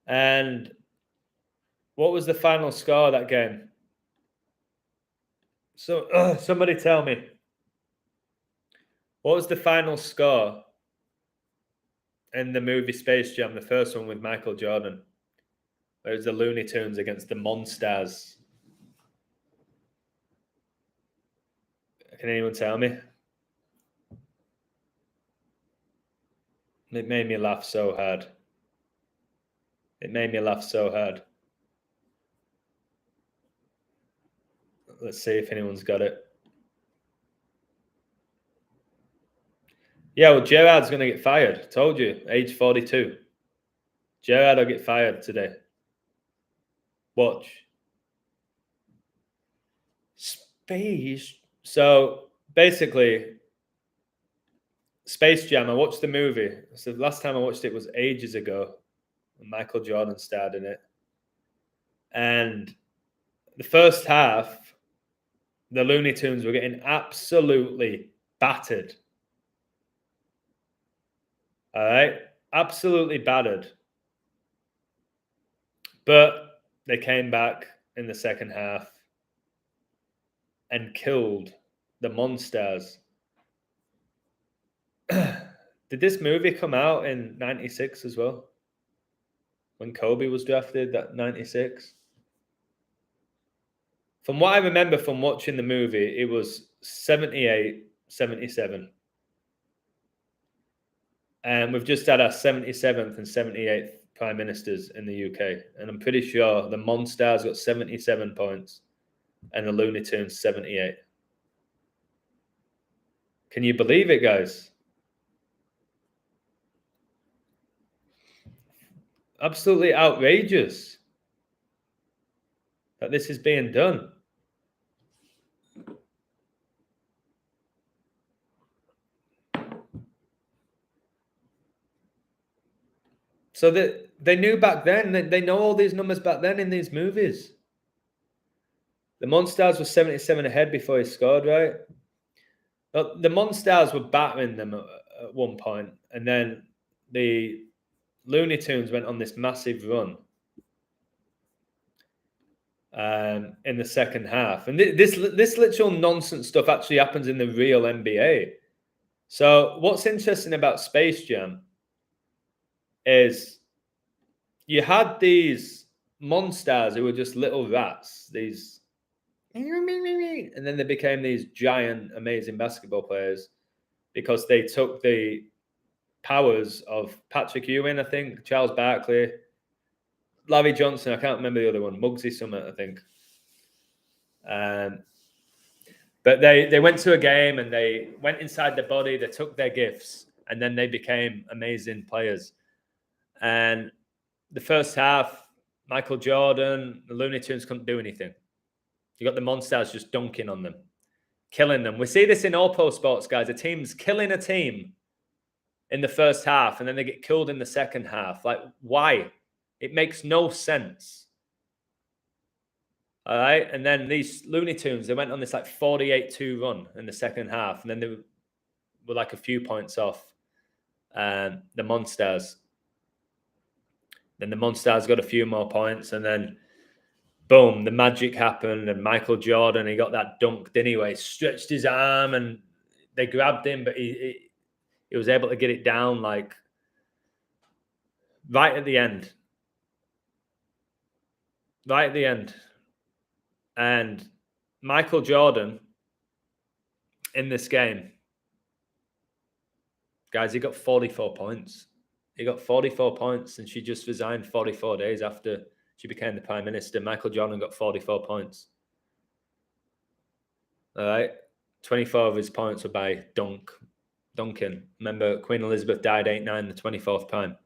And what was the final score of that game? So somebody tell me. What was the final score in the movie Space Jam, the first one with Michael Jordan? It was the Looney Tunes against the Monsters. Can anyone tell me? It made me laugh so hard. It made me laugh so hard. Let's see if anyone's got it. Yeah, well, Gerard's going to get fired. Told you, age 42. Gerard will get fired today. Watch. Space. So basically, Space Jam, I watched the movie. So the last time I watched it was ages ago. Michael Jordan starred in it. And the first half, the Looney Tunes were getting absolutely battered. All right? Absolutely battered. But they came back in the second half and killed the Monsters. Did this movie come out in 96 as well? When Kobe was drafted, that 96? From what I remember from watching the movie, it was 78, 77. And we've just had our 77th and 78th Prime Ministers in the UK. And I'm pretty sure the Monsters got 77 points and the Looney Tunes 78. Can you believe it, guys? Absolutely outrageous that this is being done. So they knew back then, they know all these numbers back then in these movies. The Monstars were 77 ahead before he scored, right? Well, the Monstars were battering them at one point, and then the Looney Tunes went on this massive run in the second half. And this literal nonsense stuff actually happens in the real NBA. So what's interesting about Space Jam is you had these Monstars who were just little rats, these, and then they became these giant, amazing basketball players because they took the powers of Patrick Ewing, I think, Charles Barkley, Larry Johnson, I can't remember the other one, Muggsy Summit, I think. But they went to a game and they went inside the body, they took their gifts, and then they became amazing players. And the first half, Michael Jordan, the Looney Tunes couldn't do anything. You got the Monstars just dunking on them, killing them. We see this in all pro sports, guys. A team's killing a team in the first half, and then they get killed in the second half. Like, why? It makes no sense. All right. And then these Looney Tunes, they went on this like 48-2 run in the second half. And then they were like a few points off the Monstars. Then the Monstars got a few more points. And then, boom, the magic happened. And Michael Jordan, he got that dunk, didn't he? Where he stretched his arm and they grabbed him, but he was able to get it down like right at the end. Right at the end. And Michael Jordan in this game, guys, he got 44 points. He got 44 points, and she just resigned 44 days after she became the Prime Minister. Michael Jordan got 44 points. All right. 24 of his points were by Duncan. Remember, Queen Elizabeth died 8-9, the 24th Prime.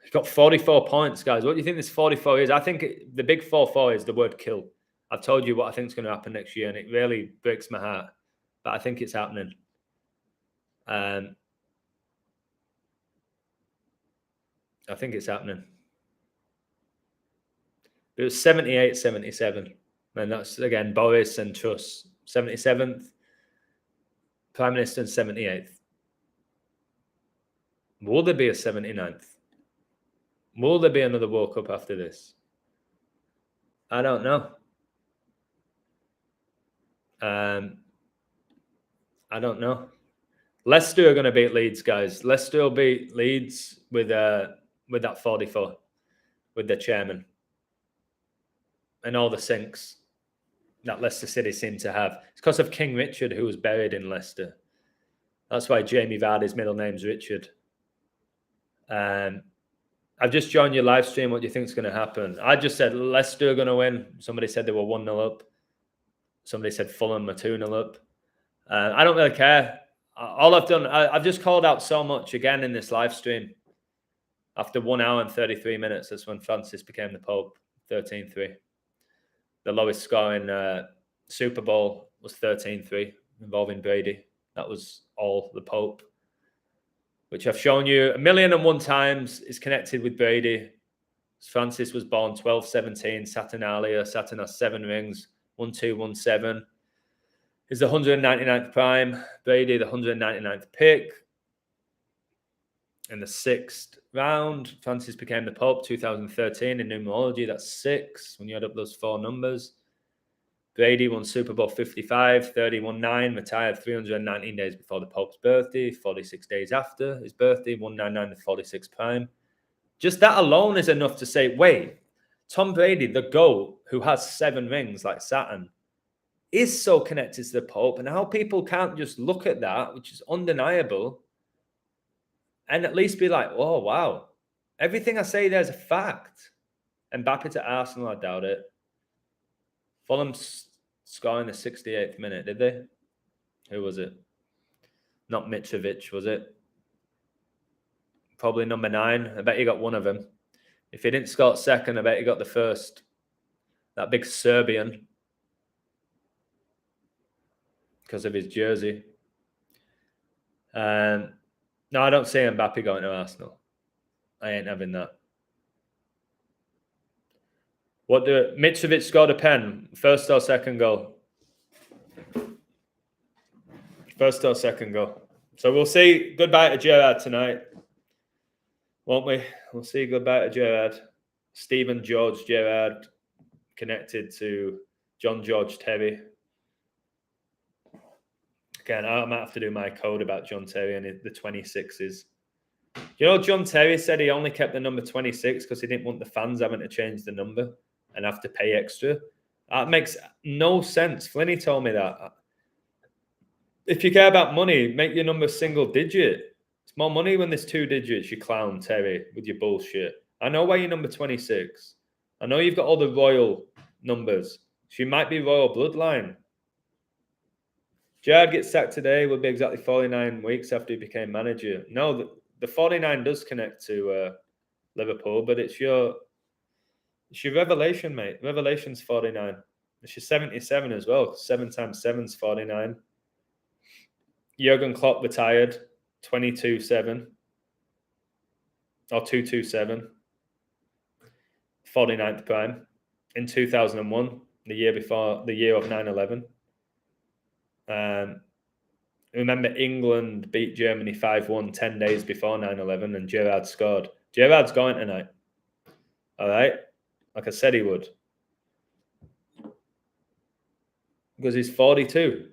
He got 44 points, guys. What do you think this 44 is? I think the big 4-4 is the word kill. I've told you what I think is going to happen next year, and it really breaks my heart. But I think it's happening. I think it's happening. It was 78-77. And that's, again, Boris and Truss. 77th. Prime Minister and 78th. Will there be a 79th? Will there be another World Cup after this? I don't know. I don't know. Leicester are going to beat Leeds, guys. Leicester will beat Leeds with that 44, with the chairman and all the sinks that Leicester City seem to have. It's because of King Richard, who was buried in Leicester. That's why Jamie Vardy's middle name's Richard. I've just joined your live stream. What do you think is going to happen? I just said Leicester are going to win. Somebody said they were 1-0 up. Somebody said Fulham are 2-0 up. I don't really care. All I've done, I've just called out so much again in this live stream. After 1 hour and 33 minutes, that's when Francis became the Pope, 13-3. The lowest scoring Super Bowl was 13-3, involving Brady. That was all the Pope, which I've shown you 1,000,001 times is connected with Brady. Francis was born 1217, Saturnalia. Saturn has 7 rings, 1217. Is the 199th prime. Brady, the 199th pick. In the 6th round, Francis became the Pope, 2013. In numerology, that's 6, when you add up those 4 numbers. Brady won Super Bowl 55, 31-9, retired 319 days before the Pope's birthday, 46 days after his birthday, 199, the 46th prime. Just that alone is enough to say, wait, Tom Brady, the GOAT, who has 7 rings like Saturn, is so connected to the Pope, and how people can't just look at that, which is undeniable, and at least be like, oh, wow, everything I say there's a fact. Mbappe to Arsenal, I doubt it. Fulham scoring the 68th minute, did they? Who was it? Not Mitrovic, was it? Probably number 9. I bet you got one of them. If he didn't score second, I bet he got the first. That big Serbian. Because of his jersey. No, I don't see Mbappe going to Arsenal. I ain't having that. Mitrovic scored a pen. First or second goal? First or second goal. So we'll see goodbye to Gerrard tonight. Won't we? We'll see goodbye to Gerrard. Stephen George Gerrard connected to John George Terry. Again, I might have to do my code about John Terry and the 26s. You know, John Terry said he only kept the number 26 because he didn't want the fans having to change the number and have to pay extra. That makes no sense. Flinny told me that. If you care about money, make your number single digit. It's more money when there's 2 digits, you clown, Terry, with your bullshit. I know why you're number 26. I know you've got all the royal numbers. She might be royal bloodline. Gerrard gets sacked today. Will be exactly 49 weeks after he became manager. No, the 49 does connect to Liverpool, but it's your revelation, mate. Revelation's 49. It's your 77 as well. 7 times 7's 49. Jurgen Klopp retired 22-7 or 227. 49th prime in 2001, the year before, the year of 9/11. Remember, England beat Germany 5-1 10 days before 9/11, and Gerrard scored. Gerrard's going tonight. All right? Like I said he would. Because he's 42.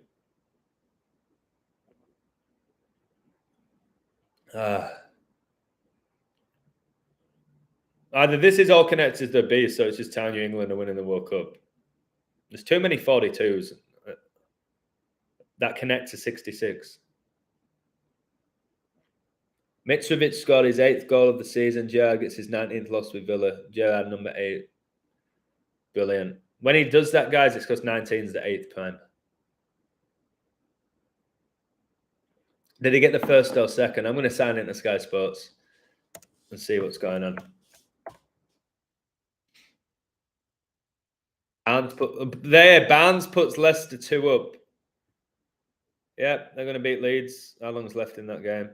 Either this is all connected to the B, so it's just telling you England are winning the World Cup. There's too many 42s that connect to 66. Mitrovic scored his 8th goal of the season. Gerrard gets his 19th loss with Villa. Gerrard number 8. Brilliant. When he does that, guys, it's because 19 is the 8th prime. Did he get the first or second? I'm going to sign into Sky Sports and see what's going on. Barnes puts Leicester 2 up. Yeah, they're going to beat Leeds. How long's left in that game?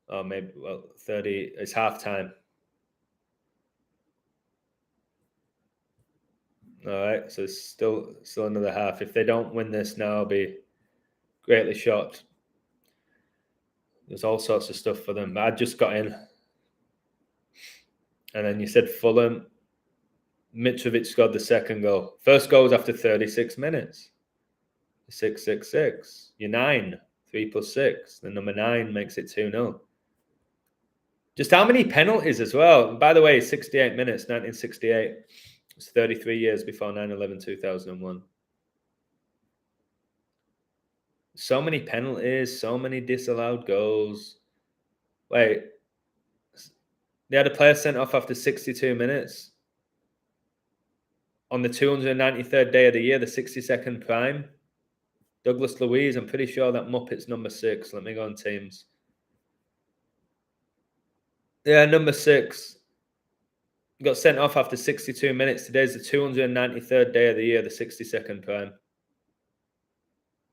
Oh, maybe 30. It's half time. All right, so it's still another half. If they don't win this now, I'll be greatly shocked. There's all sorts of stuff for them. I just got in. And then you said Fulham. Mitrovic scored the second goal. First goal was after 36 minutes. 6-6-6. You're 9. 3 plus 6. The number 9 makes it 2-0. Just how many penalties as well? By the way, 68 minutes, 1968. It's 33 years before 9/11/2001. So many penalties, so many disallowed goals. Wait, they had a player sent off after 62 minutes. On the 293rd day of the year, the 62nd prime. Douglas Luiz, I'm pretty sure that Muppet's number 6. Let me go on Teams. Yeah, number 6. Got sent off after 62 minutes. Today's the 293rd day of the year, the 62nd prime.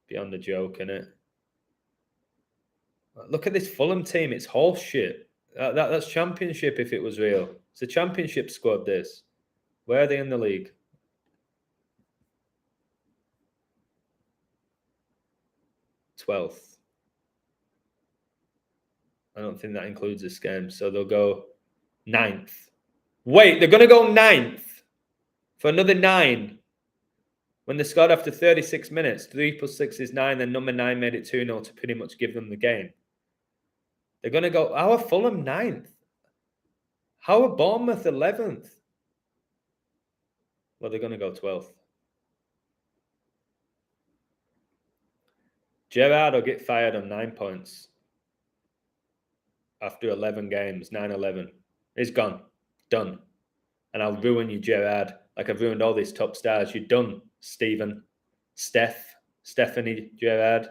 Beyond a joke, innit? Look at this Fulham team. It's horse shit. That's championship if it was real. It's a championship squad, this. Where are they in the league? 12th. I don't think that includes this game. So they'll go 9th. Wait, they're going to go 9th for another 9. When they scored after 36 minutes, 3 plus 6 is 9, then number 9 made it 2-0 to pretty much give them the game. They're going to go, how are Fulham 9th? How are Bournemouth 11th? Well, they're going to go 12th. Gerrard will get fired on 9 points. After 11 games, 9-11. He's gone. Done. And I'll ruin you, Gerrard, like I've ruined all these top stars. You're done, Stephen. Stephanie Gerrard.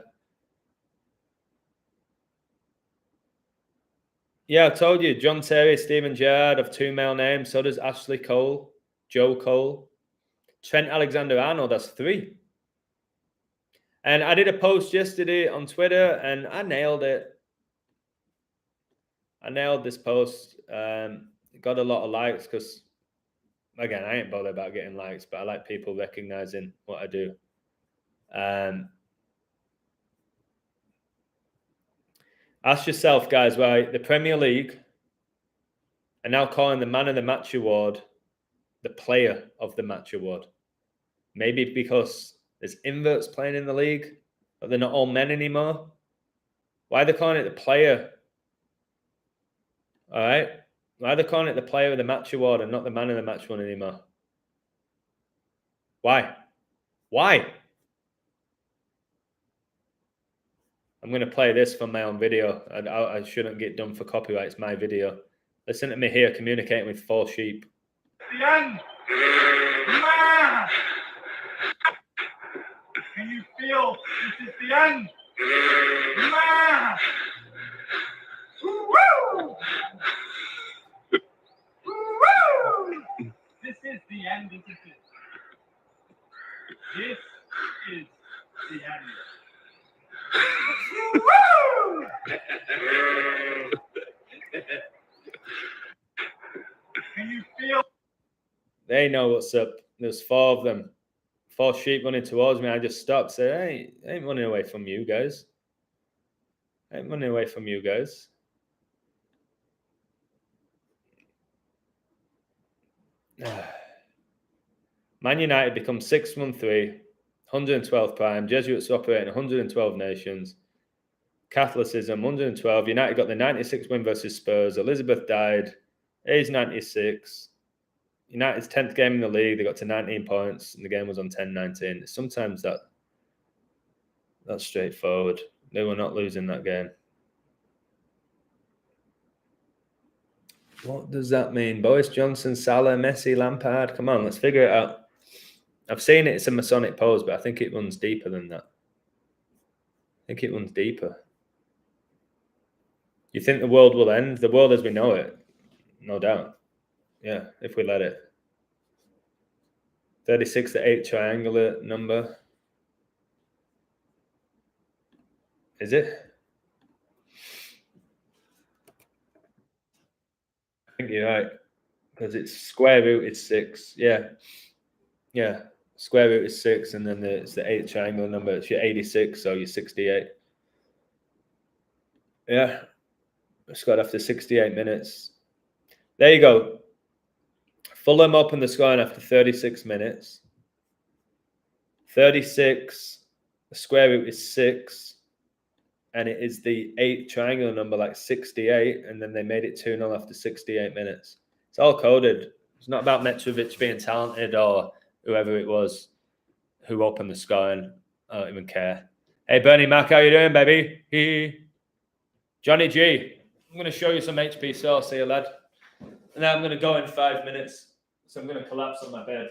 Yeah, I told you, John Terry, Stephen Gerrard have 2 male names. So does Ashley Cole, Joe Cole. Trent Alexander-Arnold has 3. And I did a post yesterday on Twitter, and I nailed it. I nailed this post. Got a lot of likes because, again, I ain't bothered about getting likes, but I like people recognizing what I do. Ask yourself, guys, why the Premier League are now calling the Man of the Match award the Player of the Match award. Maybe because there's inverts playing in the league, but they're not all men anymore. Why are they calling it the Player? All right. Why are they calling it the Player of the Match award and not the Man of the Match one anymore? Why? Why? I'm going to play this from my own video. I shouldn't get done for copyright. It's my video. Listen to me here communicating with 4 sheep. The end. Ma! Can you feel this is the end? Ma! Woo! Woo! This is the end, isn't it? This is the end. Woo! Can you feel? They know what's up. There's 4 of them. 4 sheep running towards me. I just stopped. Said, I ain't running away from you guys. I ain't running away from you guys. Man United become 6-1-3, 112 prime. Jesuits operate in 112 nations. Catholicism, 112. United got the 96 win versus Spurs. Elizabeth died. Age 96. United's 10th game in the league. They got to 19 points, and the game was on 10-19. Sometimes that's straightforward. They were not losing that game. What does that mean? Boris Johnson, Salah, Messi, Lampard? Come on, let's figure it out. I've seen it. It's a Masonic pose, but I think it runs deeper than that. I think it runs deeper. You think the world will end? The world as we know it, no doubt. Yeah, if we let it. 36 to 8 triangular number. Is it? I think you're right. Because it's square root is 6. Yeah. Yeah. Square root is 6, and then it's the 8 triangular number. It's your 86, so you're 68. Yeah. Scored after 68 minutes. There you go. Fulham opened the scoring after 36 minutes. 36, the square root is 6, and it is the 8 triangular number, like 68, and then they made it 2-0 after 68 minutes. It's all coded. It's not about Mitrovic being talented or whoever it was who opened the scoring. I don't even care. Hey, Bernie Mac, how you doing, baby? Johnny G, I'm going to show you some HP sauce here, lad. And then I'm going to go in 5 minutes. So I'm going to collapse on my bed.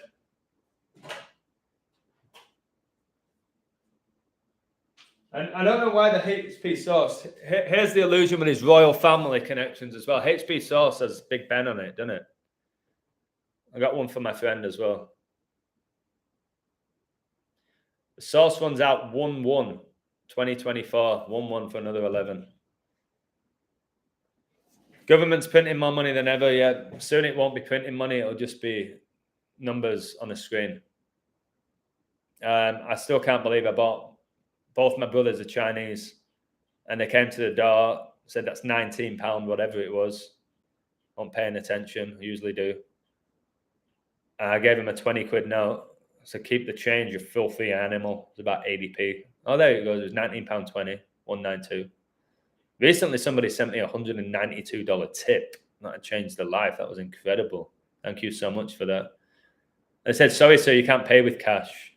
And I don't know why the HP sauce. Here's the illusion with his royal family connections as well. HP sauce has Big Ben on it, doesn't it? I got one for my friend as well. The sauce runs out 1-1, 2024. 1-1 for another 11. Government's printing more money than ever. Yeah, soon it won't be printing money. It'll just be numbers on a screen. I still can't believe I bought. Both my brothers are Chinese, and they came to the door, said that's £19, whatever it was. I'm paying attention, I usually do. And I gave him a 20 quid note. So keep the change, you filthy animal. It's about 80p. Oh, there it goes. It was £19.20, 192. Recently, somebody sent me a $192 tip. That changed their life. That was incredible. Thank you so much for that. I said, sorry, sir, you can't pay with cash.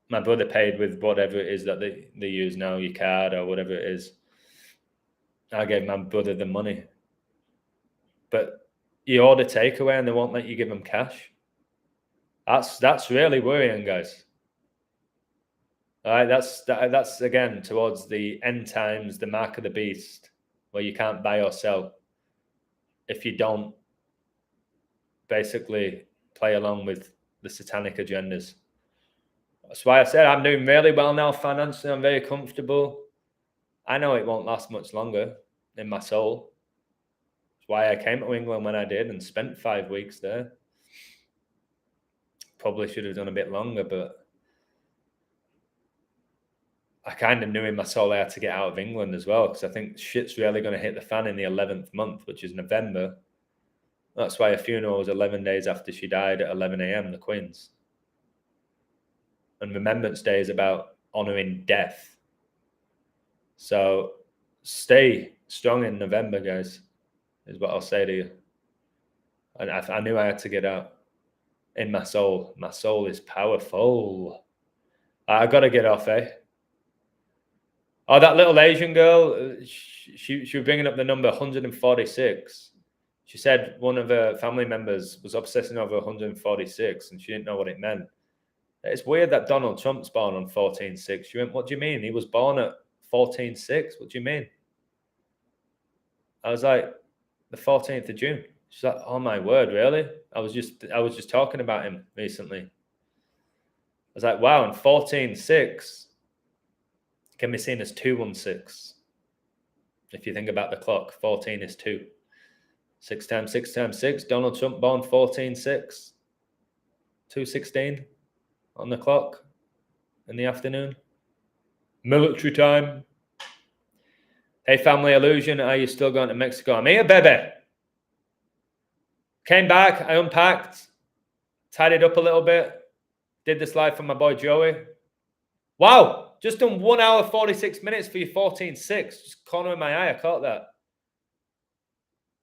My brother paid with whatever it is that they use now, your card or whatever it is. I gave my brother the money. But you order takeaway and they won't let you give them cash. That's really worrying, guys. All right, that's again towards the end times, the mark of the beast, where you can't buy or sell if you don't basically play along with the satanic agendas. That's why I said I'm doing really well now financially. I'm very comfortable. I know it won't last much longer in my soul. That's why I came to England when I did and spent 5 weeks there. Probably should have done a bit longer, but I kind of knew in my soul I had to get out of England as well, because I think shit's really going to hit the fan in the 11th month, which is November. That's why a funeral was 11 days after she died at 11 a.m., the Queen's. And Remembrance Day is about honouring death. So stay strong in November, guys, is what I'll say to you. And I knew I had to get out in my soul. My soul is powerful. I got to get off, eh? Oh, that little Asian girl, she was bringing up the number 146. She said one of her family members was obsessing over 146 and she didn't know what it meant. It's weird that Donald Trump's born on 14/6. She went, what do you mean? He was born at 14/6? What do you mean? I was like, the 14th of June. She's like, oh my word, really? I was just talking about him recently. I was like, wow, and 14/6 can be seen as 216. If you think about the clock, 14 is 2. 6 times 6 times 6. Donald Trump born 14/6. 2:16 on the clock in the afternoon. Military time. Hey, family illusion, are you still going to Mexico? I'm here, baby. Came back, I unpacked, tidied up a little bit, did this live for my boy Joey. Wow, just done 1 hour, 46 minutes for your 14/6. Just corner of my eye, I caught that.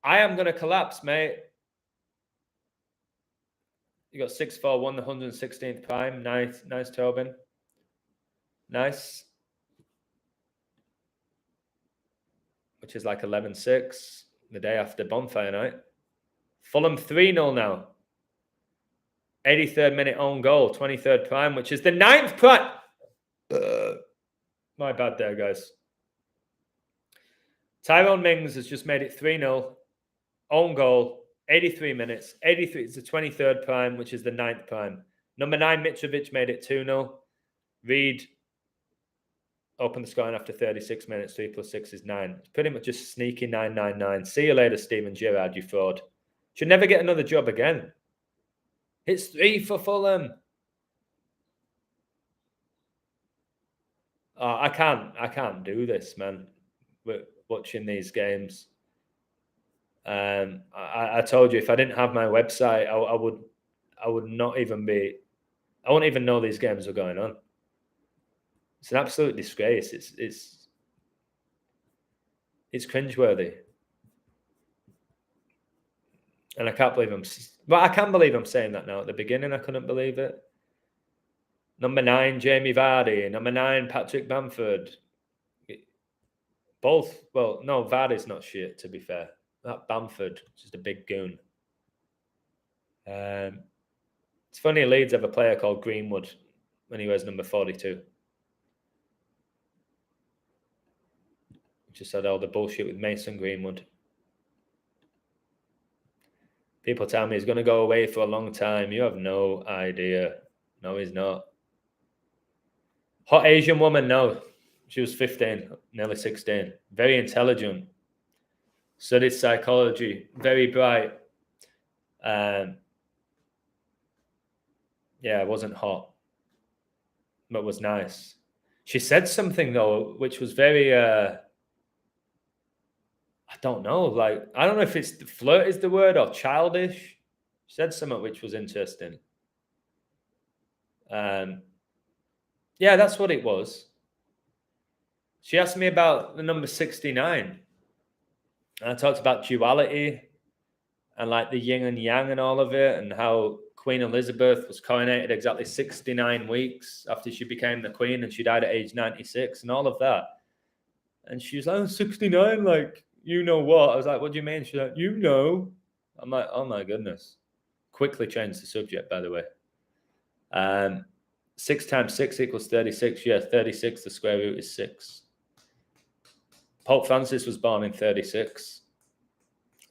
I am going to collapse, mate. You got 641, the 116th prime. Nice, Tobin. Nice. Which is like 11/6, the day after bonfire night. Fulham 3-0 now. 83rd minute own goal, 23rd prime, which is the 9th prime. My bad there, guys. Tyrone Mings has just made it 3-0. Own goal, 83 minutes. 83 is the 23rd prime, which is the 9th prime. Number 9, Mitrovic, made it 2-0. Reed opened the scoring after 36 minutes. 3 + 6 is 9. It's pretty much just sneaky 999. See you later, Steven Gerrard, you fraud. Should never get another job again. It's 3 for Fulham. I can't do this, man. We're watching these games. I told you, if I didn't have my website, I would not even be. I wouldn't even know these games were going on. It's an absolute disgrace. It's cringeworthy, and I can't believe I can believe I'm saying that now. At the beginning, I couldn't believe it. Number 9, Jamie Vardy. Number 9, Patrick Bamford. Both. Well, no, Vardy's not shit, to be fair. That Bamford, just a big goon. It's funny, Leeds have a player called Greenwood when he wears number 42. Just had all the bullshit with Mason Greenwood. People tell me he's going to go away for a long time. You have no idea. No, he's not. Hot Asian woman, no. She was 15, nearly 16. Very intelligent. Studied psychology. Very bright. Yeah, it wasn't hot, but was nice. She said something, though, which was very... I don't know. Like, I don't know if it's flirt is the word or childish. She said something which was interesting. Yeah, that's what it was. She asked me about the number 69. And I talked about duality and like the yin and yang and all of it, and how Queen Elizabeth was coronated exactly 69 weeks after she became the queen, and she died at age 96 and all of that. And she was like, oh, 69, like, you know what? I was like, what do you mean? She's like, you know. I'm like, oh my goodness. Quickly changed the subject, by the way. 6 times 6 equals 36. Yeah, 36, the square root is 6. Pope Francis was born in 36,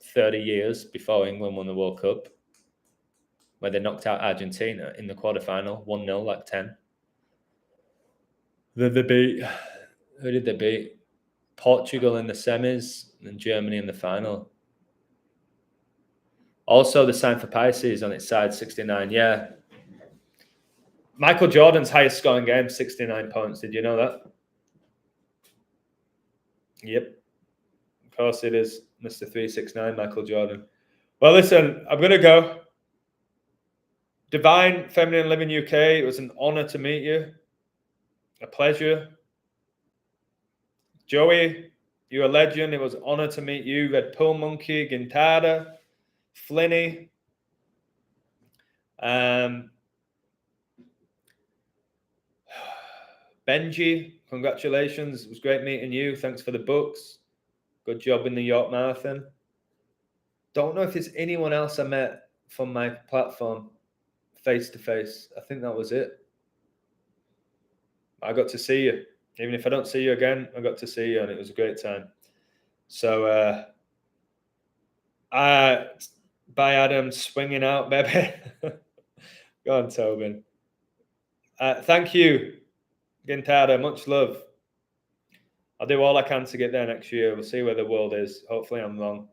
30 years before England won the World Cup, where they knocked out Argentina in the quarterfinal, 1-0, like 10. Then they beat, who did they beat? Portugal in the semis and Germany in the final. Also, the sign for Pisces on its side, 69. Yeah. Michael Jordan's highest scoring game, 69 points. Did you know that? Yep. Of course it is, Mr. 369, Michael Jordan. Well, listen, I'm going to go. Divine Feminine Living UK, it was an honor to meet you. A pleasure. Joey, you're a legend. It was an honor to meet you. Red Pill Monkey, Gintada, Flinny. Benji, congratulations. It was great meeting you. Thanks for the books. Good job in the York Marathon. Don't know if there's anyone else I met from my platform face to face. I think that was it. I got to see you. Even if I don't see you again, I got to see you and it was a great time. So, bye Adam, swinging out, baby. Go on, Tobin. Thank you, Gintada. Much love. I'll do all I can to get there next year. We'll see where the world is. Hopefully I'm wrong.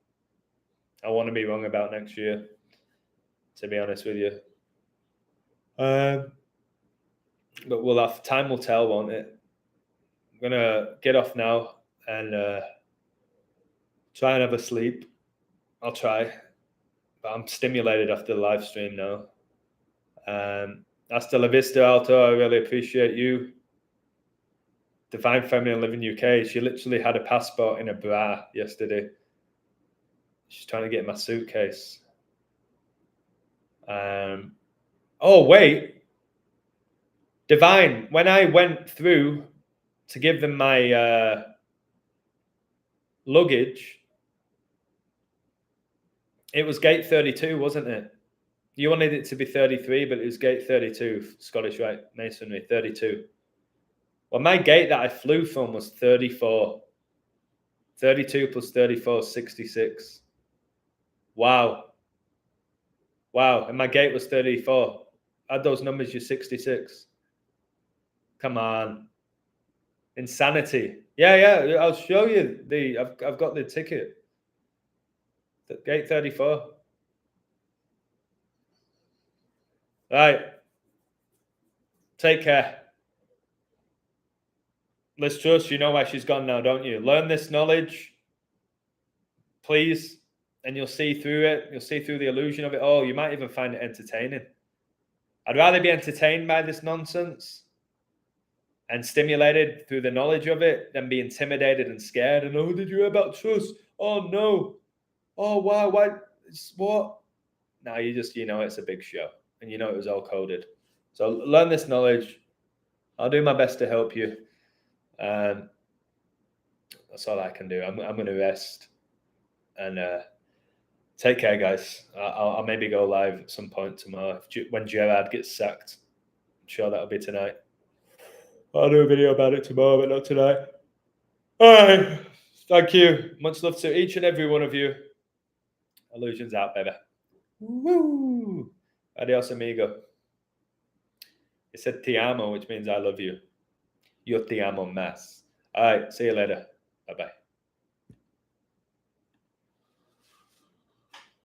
I want to be wrong about next year, to be honest with you. But we'll have, time will tell, won't it? I'm going to get off now and try and have a sleep. I'll try. But I'm stimulated after the live stream now. Hasta la vista, Alto. I really appreciate you. Divine Feminine Living UK. She literally had a passport in a bra yesterday. She's trying to get in my suitcase. Oh, wait. Divine, when I went through to give them my luggage, it was gate 32, wasn't it? You wanted it to be 33, but it was gate 32, Scottish Rite Masonry, 32. Well, my gate that I flew from was 34. 32 plus 34 is 66. Wow. Wow. And my gate was 34. Add those numbers, you're 66. Come on. Insanity. Yeah. I'll show you I've got the ticket. Gate 34. Right. Take care. Liz Truss, you know why she's gone now, don't you? Learn this knowledge, please, and you'll see through it. You'll see through the illusion of it all. You might even find it entertaining. I'd rather be entertained by this nonsense and stimulated through the knowledge of it than be intimidated and scared. And, oh, did you hear about Truss? Oh, no. Oh, wow. What? No, you know it's a big show. And you know it was all coded. So learn this knowledge. I'll do my best to help you. That's all I can do. I'm going to rest and take care, guys. I'll maybe go live at some point tomorrow when Gerard gets sacked. I'm sure that'll be tonight. I'll do a video about it tomorrow, but not tonight. All right. Thank you. Much love to each and every one of you. Illusions out, baby. Woo! Adios, amigo. It said ti amo, which means I love you. Yo te amo más. All right. See you later. Bye-bye.